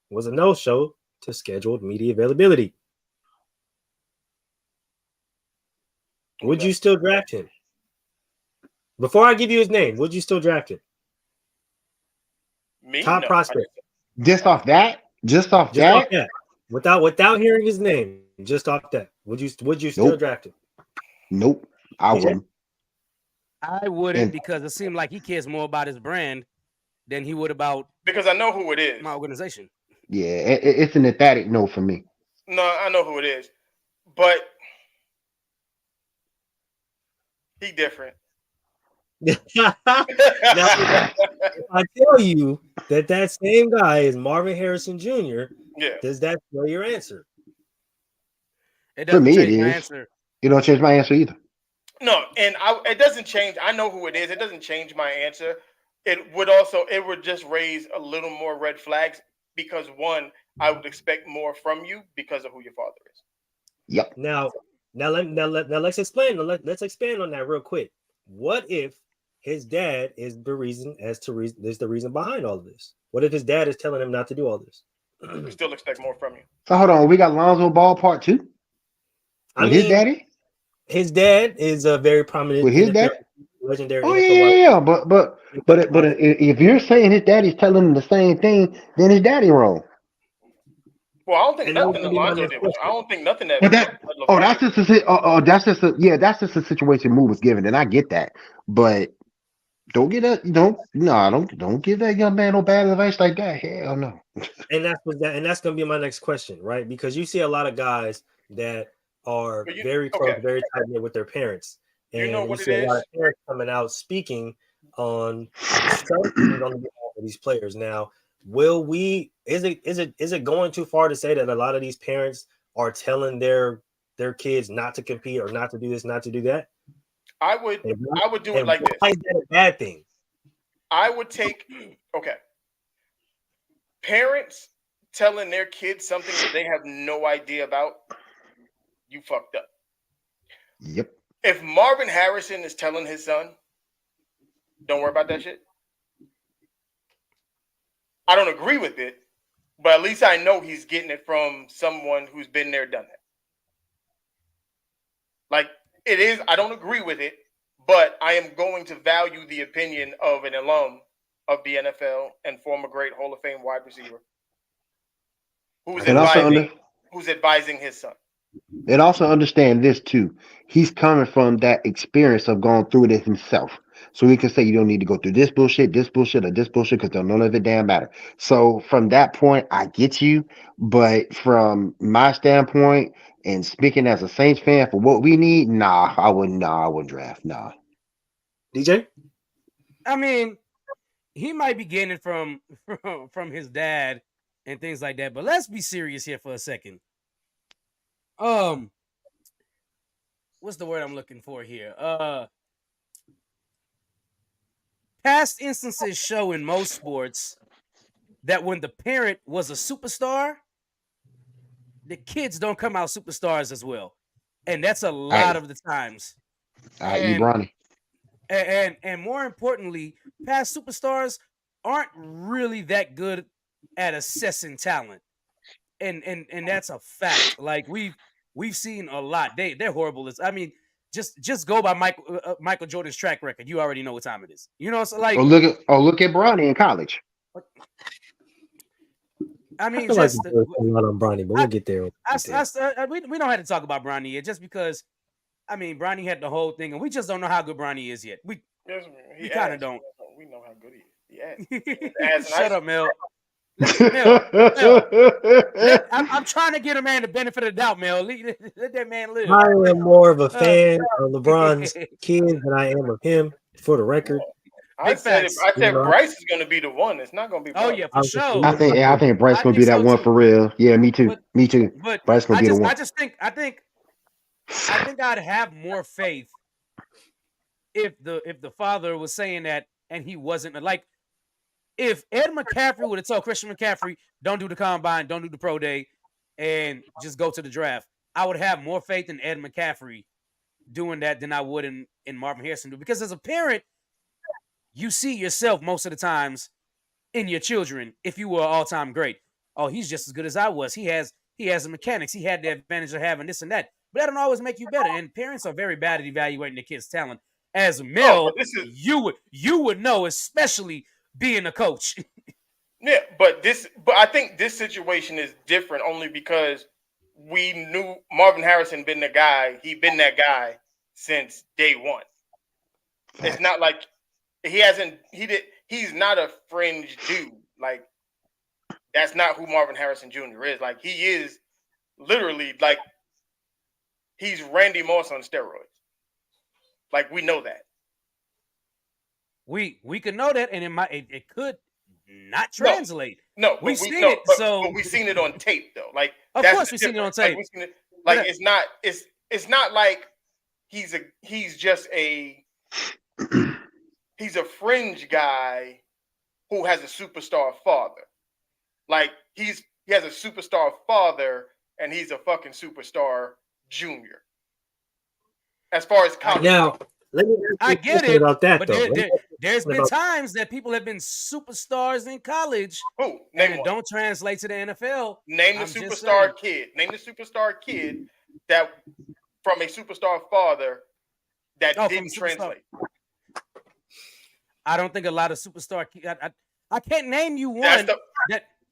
was a no-show to scheduled media availability. Would you still draft him? Before I give you his name, would you still draft him? Me? Top No. prospect. Just off that? Just off Just off that? that. Without hearing his name, just off that. Would you still Nope. draft him? Nope. I DJ? wouldn't. I wouldn't And because it seemed like he cares more about his brand than he would about Because I know who it is. my organization. yeah, it's an emphatic no for me. No, I know who it is. But he different. Now, if I tell you that same guy is Marvin Harrison Jr., Yeah. does that sway your answer? It For doesn't me, it change my is. answer. You don't change my answer either. No, and it doesn't change. I know who it is. It doesn't change my answer. It would just raise a little more red flags because one, I would expect more from you because of who your father is. Yep. Now let's explain. Let's expand on that real quick. What if his dad is the reason behind all of this? What if his dad is telling him not to do all this? We still expect more from you. So hold on, we got Lonzo Ball Part 2 with his daddy. His dad is a very prominent With his NFL, dad. legendary. Oh NFL yeah. But if you're saying his daddy's telling him the same thing, then his daddy wrong. Well, I don't think And that was nothing gonna be my Alonzo next did. question. I don't think nothing that. But that LeBron that's did. just that's just a situation Moore was given, and I get that. But don't give that young man no bad advice like that. Hell no. And that's gonna be my next question, right? Because you see a lot of guys that are very close, very tight knit with their parents, and You know what see it a lot is? of parents coming out speaking on certain things on behalf of these players. Now, is it going too far to say that a lot of these parents are telling their kids not to compete or not to do this, not to do that? I would do it like this. Why is that a bad thing? I would take parents telling their kids something that they have no idea about. You fucked up. Yep. If Marvin Harrison is telling his son, don't worry about that shit. I don't agree with it, but at least I know he's getting it from someone who's been there, done that. Like it is, I don't agree with it, but I am going to value the opinion of an alum of the NFL and former great Hall of Fame wide receiver who's advising his son. And also understand this too. He's coming from that experience of going through it himself. So he can say you don't need to go through this bullshit, or this bullshit, because none of it damn matter. So from that point, I get you. But from my standpoint, and speaking as a Saints fan for what we need, I wouldn't draft. Nah. DJ? I mean, he might be getting it from his dad and things like that. But let's be serious here for a second. What's the word I'm looking for here? Past instances show in most sports that when the parent was a superstar, the kids don't come out superstars as well. And that's a lot of the times. Bronny. And more importantly, past superstars aren't really that good at assessing talent. And that's a fact. Like we've seen a lot. They're horrible. I mean, just go by Michael Jordan's track record. You already know what time it is. You know, so like look at Bronny in college. I mean, I feel like we're a lot on Bronny, but we'll get there. We don't have to talk about Bronny yet, just because. I mean, Bronny had the whole thing, and we just don't know how good Bronny is yet. We kind of don't. We know how good he is. Yeah. Shut up, Mel. I'm trying to get a man the benefit of the doubt, Mel. Let that man live. I am more of a fan of LeBron's kid than I am of him, for the record. I said Bryce is going to be the one. It's not going to be. Oh yeah, for sure. I think Bryce going to be that one for real. Yeah, me too. But Bryce going to be the one. I think I'd have more faith if the father was saying that and he wasn't. Like if Ed McCaffrey would have told Christian McCaffrey, don't do the combine, don't do the pro day, and just go to the draft, I would have more faith in Ed McCaffrey doing that than I would in Marvin Harrison. Because as a parent, you see yourself most of the times in your children if you were all-time great. Oh, he's just as good as I was. He has the mechanics. He had the advantage of having this and that. But that don't always make you better. And parents are very bad at evaluating their kids' talent. As a male, you would know, especially being a coach. Yeah, but I think this situation is different only because we knew Marvin Harrison been the guy. He'd been that guy since day one. It's not like he's not a fringe dude. Like, that's not who Marvin Harrison Jr. is. Like, he is literally like, he's Randy Moss on steroids. Like, we know that. We could know that, and it could not translate. No, we've seen it. But we've seen it on tape, though. Like, of course we've seen it on tape. Like, it's not like he's just a he's a fringe guy who has a superstar father. Like, he has a superstar father, and he's a fucking superstar junior. As far as college. Now, let me I get it about that, but though. There's been times that people have been superstars in college and don't translate to the NFL. Name the superstar kid. Name the superstar kid that from a superstar father that didn't translate. I don't think a lot of superstar kids. I can't name you one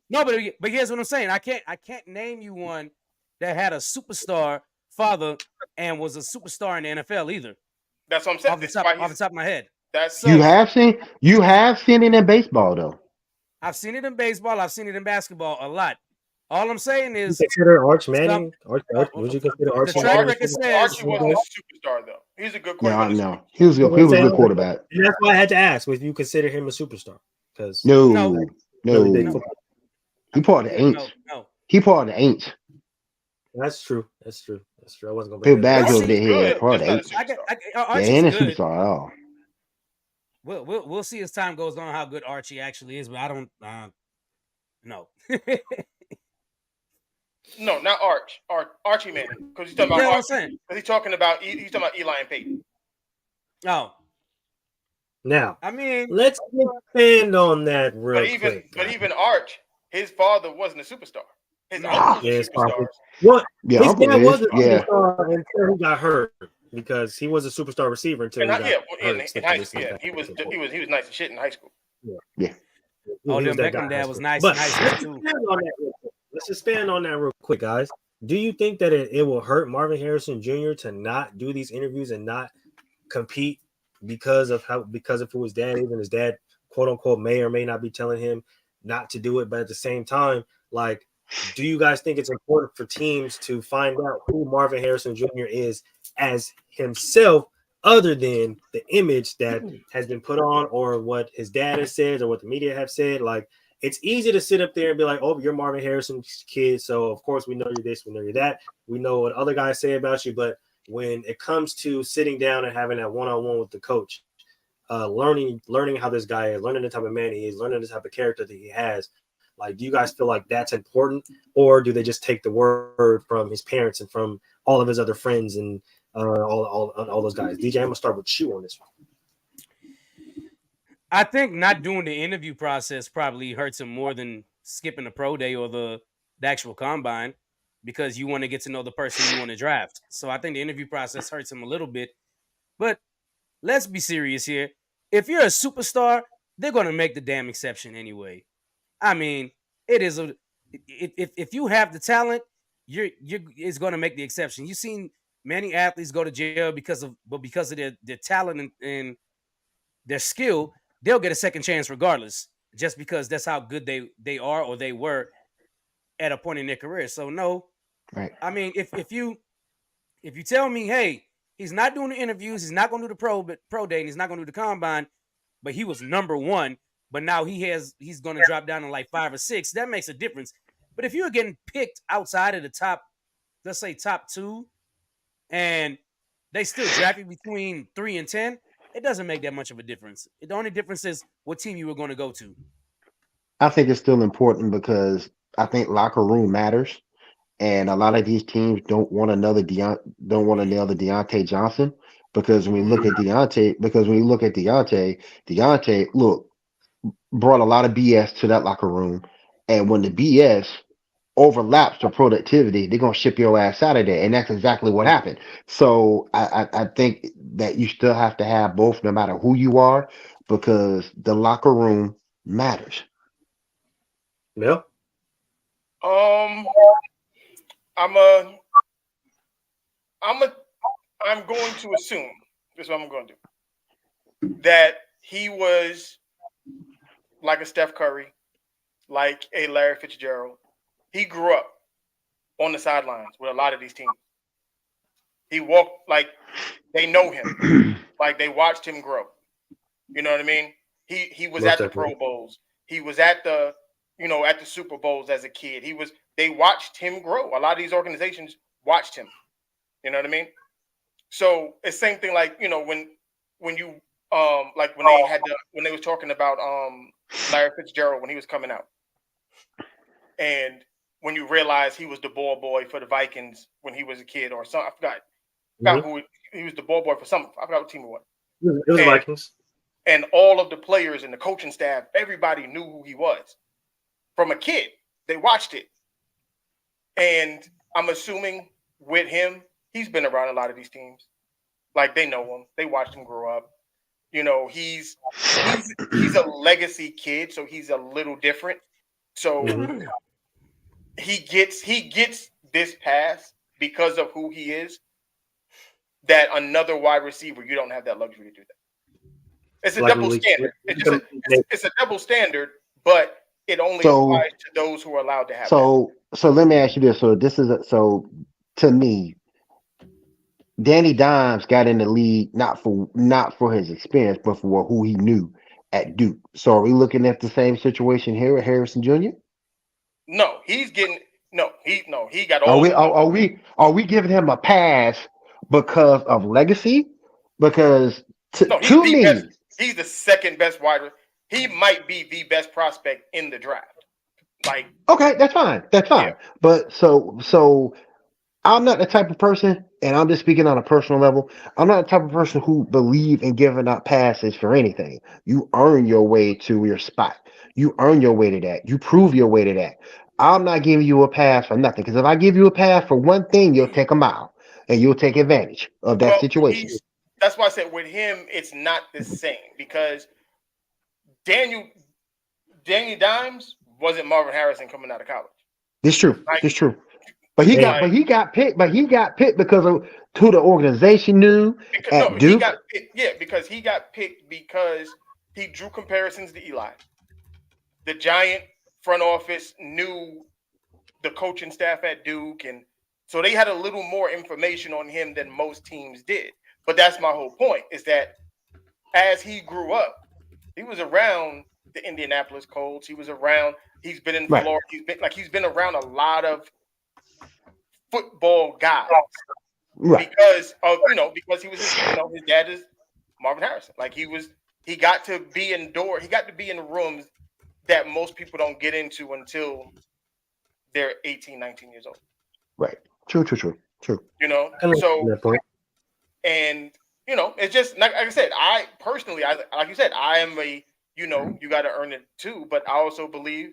but here's what I'm saying. I can't name you one that had a superstar father and was a superstar in the NFL either. That's what I'm saying. Off the top of my head. You have seen it in baseball, though. I've seen it in baseball. I've seen it in basketball a lot. All I'm saying is, you consider Arch Manning? Would you consider Arch Manning? Archie wasn't a superstar, though. He's a good quarterback. No. He was a good quarterback. And that's why I had to ask if you consider him a superstar. Because no. He part of the Aints. No. He part of the Aints. That's true. I wasn't gonna bring bags over their head. Part of the Aints. Archie's ain't a good. superstar at all. We'll see as time goes on how good Archie actually is, but I don't no. No, not Archie Manning. Because he's talking about Archie. He's talking about Eli and Peyton. Oh. Now, I mean, let's expand on that real quick. But even Arch, his father wasn't a superstar. His uncle was a superstar. What? His dad was a superstar until he got hurt, because he was a superstar receiver until he got hurt. In high school, he was nice as shit in high school. Yeah. Odell Beckham dad was nice. Too. Let's expand on that real quick, guys. Do you think that it will hurt Marvin Harrison Jr. to not do these interviews and not compete because of who his dad is, and his dad, quote unquote, may or may not be telling him not to do it, but at the same time, like, do you guys think it's important for teams to find out who Marvin Harrison Jr. is as himself, other than the image that has been put on, or what his dad has said, or what the media have said? Like, it's easy to sit up there and be like, oh, you're Marvin Harrison's kid, so of course we know you're this, we know you're that, we know what other guys say about you. But when it comes to sitting down and having that one-on-one with the coach, learning how this guy is, learning the type of man he is, learning the type of character that he has, like, do you guys feel like that's important, or do they just take the word from his parents and from all of his other friends and all those guys? DJ, I'm gonna start with you on this one. I think not doing the interview process probably hurts him more than skipping the pro day or the actual combine, because you want to get to know the person you want to draft. So I think the interview process hurts him a little bit. But let's be serious here. If you're a superstar, they're going to make the damn exception anyway. I mean, it is if you have the talent, it's going to make the exception. You've seen many athletes go to jail because of their talent and their skill. They'll get a second chance regardless, just because that's how good they are, or they were at a point in their career. So no, right. I mean, if you tell me, hey, he's not doing the interviews, he's not going to do the pro day, and he's not going to do the combine, but he was number one, but now he's going to drop down to like 5 or 6, that makes a difference. But if you're getting picked outside of the top, let's say top 2, and they still draft you between 3 and 10, it doesn't make that much of a difference. The only difference is what team you were going to go to. I think it's still important, because I think locker room matters, and a lot of these teams don't want another Deontay Johnson, Because when we look at Deontay, look, brought a lot of BS to that locker room, and when the BS overlaps the productivity, they're gonna ship your ass out of there, and that's exactly what happened. So I think that you still have to have both, no matter who you are, because the locker room matters. Yeah. Um, I'm a, I'm a, I'm going to assume this is what I'm going to do, that he was like a Steph Curry, like a Larry Fitzgerald. He grew up on the sidelines with a lot of these teams. He walked like they know him, like they watched him grow. You know what I mean? He was Most at the definitely. Pro Bowls. He was at the at the Super Bowls as a kid. They watched him grow. A lot of these organizations watched him. You know what I mean? So it's same thing like when you like when they was talking about Larry Fitzgerald when he was coming out, and when you realize he was the ball boy for the Vikings when he was a kid or something. I forgot Mhm. who he was the ball boy for something. I forgot what team it was. It was And Vikings. and all of the players and the coaching staff, everybody knew who he was. From a kid, they watched it. And I'm assuming with him, he's been around a lot of these teams. Like they know him. They watched him grow up. He's a legacy kid, so he's a little different. So Mhm. he gets this pass because of who he is. That another wide receiver, you don't have that luxury to do that. It's a Like double Malik. standard. It's a double standard, but it only So applies to those who are allowed to have that. so let me ask you this. So to me, Danny Dimes got in the league not for his experience, but for who he knew at Duke. So are we looking at the same situation here with Harrison Jr.? No, he's getting he got Are all we the are, love. are we giving him a pass because of legacy? Because No, he's to the best. me, He's the second best wide. He might be the best prospect in the draft. Like, okay, that's fine. That's yeah, fine. But so I'm not the type of person, and I'm just speaking on a personal level. I'm not the type of person who believe in giving up passes for anything. You earn your way to your spot. You earn your way to that. You prove your way to that. I'm not giving you a pass for nothing. Because if I give you a pass for one thing, you'll take a mile and you'll take advantage of that well, situation. that's why I said with him, it's not the same because Daniel Danny Dimes wasn't Marvin Harrison coming out of college. It's true. Like, It's true. But he Hey, got like picked because of who the organization knew because no, at Duke. because he got picked because he drew comparisons to Eli. The Giant front office knew the coaching staff at Duke, and so they had a little more information on him than most teams did. But that's my whole point: is that as he grew up, he was around the Indianapolis Colts. He was around. He's been in Right. Florida. He's been around a lot of football guys Right. because he was his dad is Marvin Harrison. Like he got to be indoor. He got to be in rooms that most people don't get into until they're 18, 19 years old. Right. True. True. True. True. I understand So that point. and it's just like I said, I personally, like you said, I am you got to earn it too. But I also believe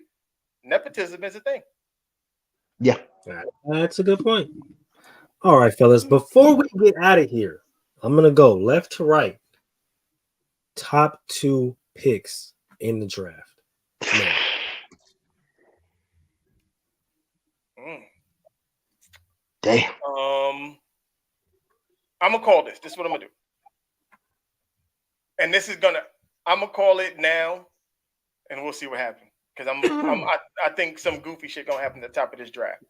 nepotism is a thing. Yeah. That's a good point. All right, fellas. Before we get out of here, I'm gonna go left to right. Top 2 picks in the draft. Now, Mm. Damn. I'm gonna call this. This is what I'm gonna do, and I'm gonna call it now, and we'll see what happens. Because I think some goofy shit gonna happen at the top of this draft.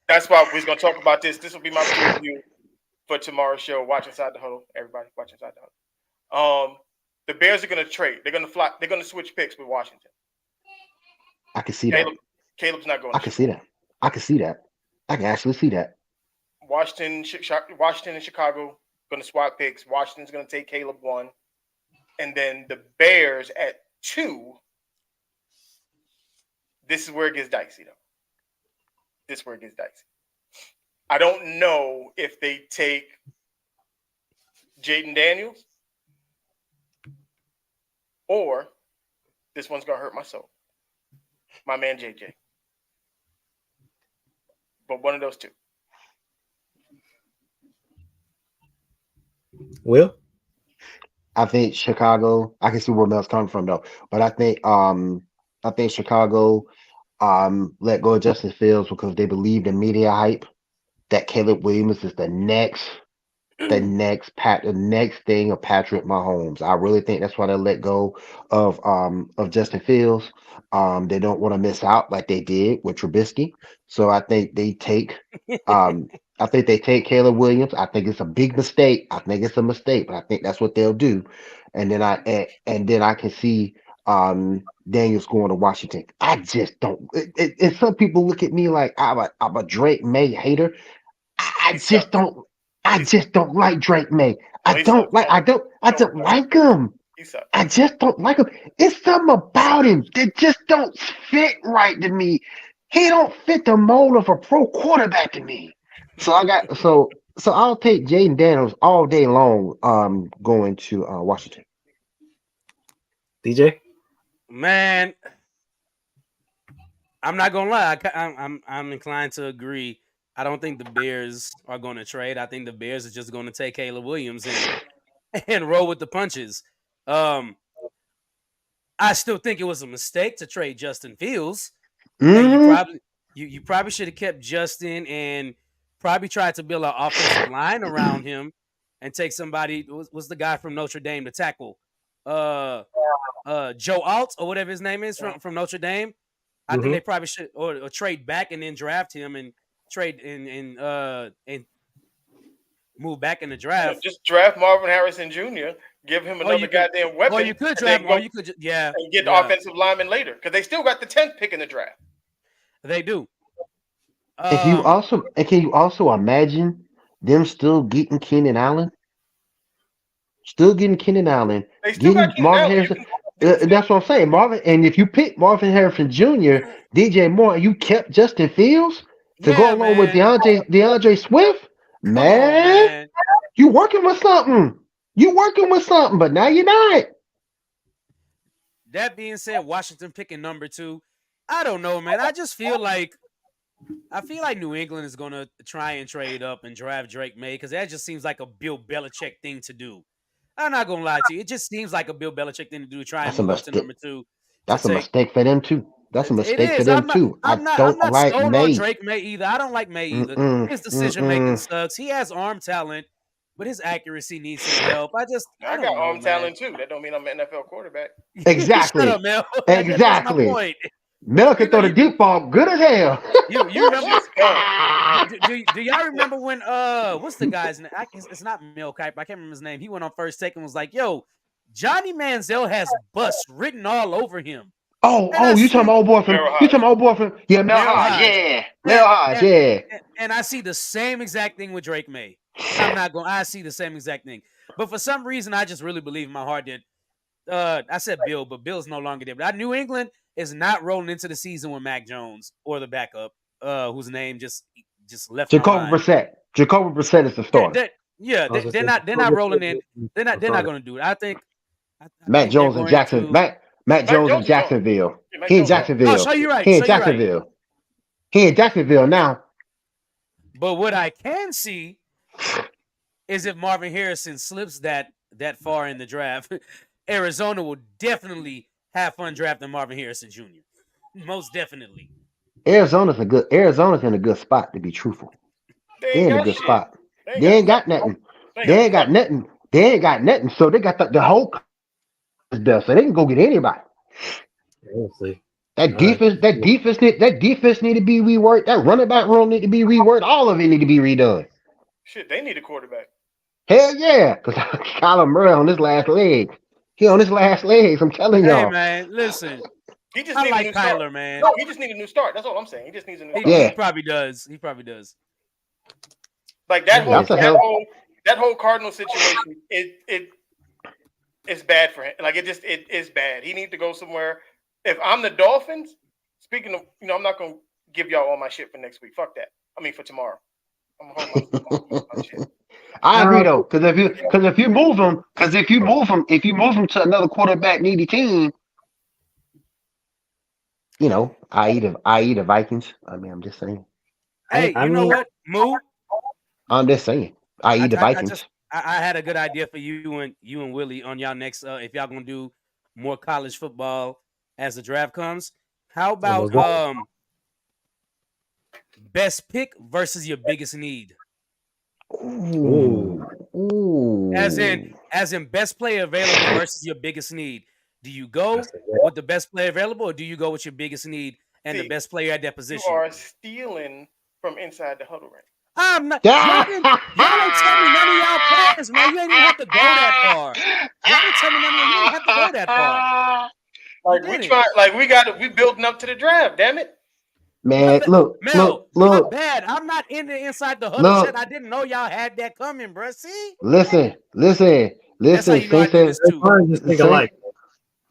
That's why we're gonna talk about this. This will be my preview for tomorrow's show. Watch Inside the Huddle, everybody. Watch Inside the Huddle. The Bears are gonna trade. They're gonna fly. They're gonna switch picks with Washington. I can see that. Caleb's not going I to can Chicago. see that. I can see that. I can actually see that. Washington and Chicago gonna swap picks. Washington's gonna take Caleb 1, and then the Bears at 2. This is where it gets dicey, though. This is where it gets dicey. I don't know if they take Jaden Daniels, or this one's gonna hurt my soul, my man JJ. But one of those two. Will? I think Chicago. I can see where Mel's coming from though, but I think Chicago let go of Justin Fields because they believed in media hype that Caleb Williams is the next the next thing of Patrick Mahomes. I really think that's why they let go of Justin Fields. They don't want to miss out like they did with Trubisky. So um I think they take Caleb Williams. I think it's a big mistake. I think it's a mistake, but I think that's what they'll do. And then I can see Daniels going to Washington. I just don't. And some people look at me like I'm a Drake May hater. I He just sucks. don't. I just don't like Drake May. No, he sucks. I don't like him. He sucks. I just don't like him. It's something about him that just don't fit right to me. He don't fit the mold of a pro quarterback to me. So I'll take Jaden Daniels all day long. Going to Washington. DJ? Man, I'm not gonna lie. I'm inclined to agree. I don't think the Bears are going to trade. I think the Bears are just going to take Caleb Williams and roll with the punches. I still think it was a mistake to trade Justin Fields. And you probably should have kept Justin and probably tried to build an offensive line around him and take somebody. Was the guy from Notre Dame to tackle? Joe Alt or whatever his name is from Notre Dame. I think they probably should or trade back and then draft him and trade and move back in the draft. Just draft Marvin Harrison Jr. Give him another goddamn weapon. Or you could draft him. Or you could, and get the offensive lineman later because they still got the 10th pick in the draft. They do. And can you also imagine them still getting Keenan Allen? Still getting Keenan Allen. They still got Marvin Harrison. That's what I'm saying, Marvin. And if you pick Marvin Harrison Jr., DJ Moore, and you kept Justin Fields to go along with DeAndre Swift, man, you working with something. But now you're not. That being said, Washington picking number 2. I don't know, man. I feel like New England is gonna try and trade up and draft Drake May because that just seems like a Bill Belichick thing to do. I'm not gonna lie to you. It just seems like a Bill Belichick thing to do. Try and move up to number 2. That's a mistake for them too. That's a mistake for them too. I'm not sold on Drake May either. I don't like May either. His decision making sucks. He has arm talent, but his accuracy needs some help. I got arm talent too. That don't mean I'm an NFL quarterback. Exactly. Shut up, Mel. Exactly. That's my point. Mel can throw the deep ball good as hell. You remember? do y'all remember when what's the guy's name? It's not Mel Kiper. I can't remember his name. He went on First Take and was like, "Yo, Johnny Manziel has bust written all over him." You talking about old boy from? You talking about old boy from? Yeah, Mel Hodge. Mel Hodge. Yeah. And I see the same exact thing with Drake May. I see the same exact thing. But for some reason, I just really believe in my heart that I said Bill, but Bill's no longer there. But New England is not rolling into the season with Mac Jones or the backup, whose name just left. Jacoby Brissett. Jacoby Brissett is the starter. They're not rolling in. They're not going to do it. I think Matt Jones in Jackson. Matt Jones in Jacksonville. He in Jacksonville. Oh, you're right. He in Jacksonville. Right. He in Jacksonville now. But what I can see is if Marvin Harrison slips that far in the draft, Arizona will definitely have fun drafting Marvin Harrison Jr. Most definitely. Arizona's in a good spot, to be truthful. They're in a good spot. They ain't got nothing. They ain't got nothing. So they got the whole there, so they can go get anybody. Honestly. That defense need to be reworked. That running back room need to be reworked. All of it need to be redone. Shit, they need a quarterback. Hell yeah, because Kyler Murray on his last leg. He on his last legs. I'm telling y'all. Hey man, listen. He just I like Kyler, man. No, he just needs a new start. That's all I'm saying. He just needs a new start. Yeah. He probably does. Like that whole Cardinal situation, it's bad for him. Like it is bad. He needs to go somewhere. If I'm the Dolphins, speaking of, I'm not gonna give y'all all my shit for next week. Fuck that. I mean for tomorrow. I'm gonna hold my shit. I agree though, because if you move him to another quarterback needy team, I.e. the Vikings. I mean, I'm just saying. Hey, I you know mean, what, Moo? I'm just saying. I.e. the Vikings. I had a good idea for you and Willie on y'all next. If y'all gonna do more college football as the draft comes, how about best pick versus your biggest need? Ooh. As Ooh. in best player available versus your biggest need. Do you go with the best player available, or do you go with your biggest need and the See, best player at that you position? are stealing from inside the huddle ring. I'm not. Y'all ain't tell me none of y'all plans, man. You ain't even have to go that far. Y'all didn't tell me none of you didn't have to go that far. You didn't. We building up to the draft. Damn it. Man, Mel, my bad. I'm not in the inside the huddle shit. I didn't know y'all had that coming, bro. See? listen. That's how you know I do this too. just think alike.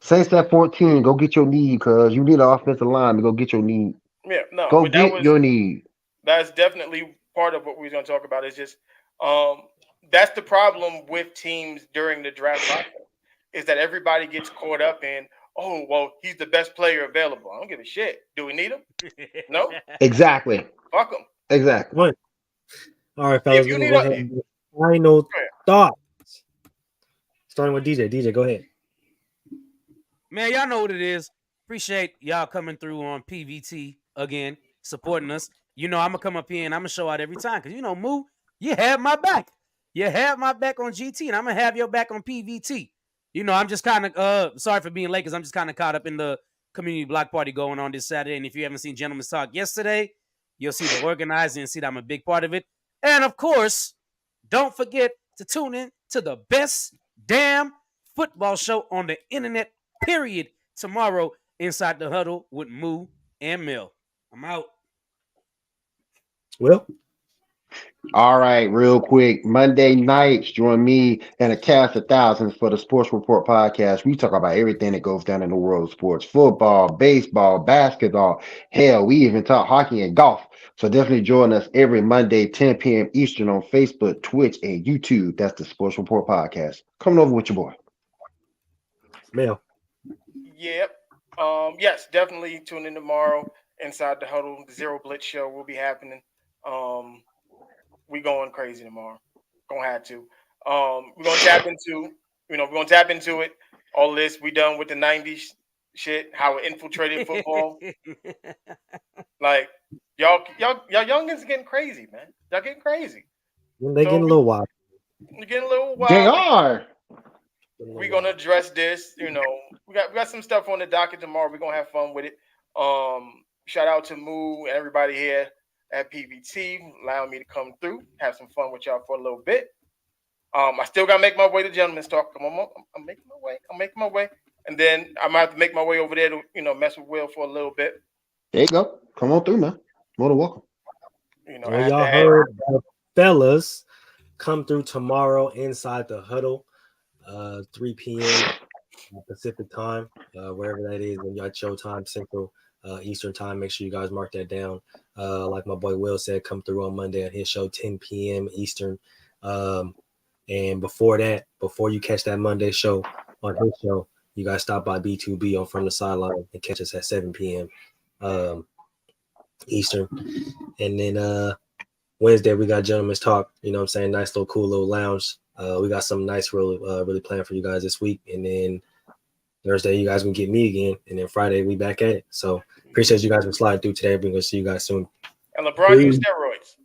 Saints at 14, go get your need, cuz you need an offensive line to go get your need. Yeah, no. Go get your need. That's definitely part of what we're going to talk about. Is just that's the problem with teams during the draft process, is that everybody gets caught up in, oh, well, he's the best player available. I don't give a shit. Do we need him? No. Exactly. Fuck him. Exactly. What? All right, fellas, we're gonna go ahead and do final thoughts. Starting with DJ. DJ, go ahead. Man, y'all know what it is. Appreciate y'all coming through on PVT again, supporting us. I'm gonna come up here and I'm gonna show out every time because Moo, you have my back. You have my back on GT, and I'm gonna have your back on PVT. I'm just kind of sorry for being late because I'm just kind of caught up in the community block party going on this Saturday. And if you haven't seen Gentleman's Talk yesterday, you'll see the organizing and see that I'm a big part of it. And of course, don't forget to tune in to the best damn football show on the internet, period, tomorrow inside the huddle with Moo and Mel. I'm out. Will? All right, real quick. Monday nights, join me and a cast of thousands for the Sports Report podcast. We talk about everything that goes down in the world of sports: football, baseball, basketball. Hell, we even talk hockey and golf. So definitely join us every Monday, 10 p.m. Eastern on Facebook, Twitch, and YouTube. That's the Sports Report podcast. Coming over with your boy. Mel. Yep. Yes, definitely tune in tomorrow inside the huddle. The Zero Blitz show will be happening. We going crazy tomorrow. Gonna have to. We're gonna tap into it. All this we done with the 90s shit, how it infiltrated football. Like y'all youngins getting crazy, man. Y'all getting crazy. They getting a little wild. You're getting a little wild. They are. We're gonna address this. We got some stuff on the docket tomorrow. We're gonna have fun with it. Shout out to Moo and everybody here at PVT, allowing me to come through, have some fun with y'all for a little bit. I still gotta make my way to Gentleman's Talk. I'm making my way, and then I might have to make my way over there to mess with Will for a little bit. There you go. Come on through, man. More than welcome. Well, y'all heard, fellas, come through tomorrow inside the huddle, 3 p.m. Pacific time, wherever that is, and y'all Showtime Central. Eastern time. Make sure you guys mark that down. Like my boy Will said, come through on Monday at his show, 10 p.m. Eastern. And before you catch that Monday show on his show, you guys stop by B2B on From the Sideline and catch us at 7 p.m. Eastern. And then Wednesday we got Gentleman's Talk. You know what I'm saying? Nice little cool little lounge. We got something nice really planned for you guys this week. And then Thursday, you guys can get me again, and then Friday we back at it. So appreciate you guys for sliding through today. We're gonna see you guys soon. And LeBron used steroids.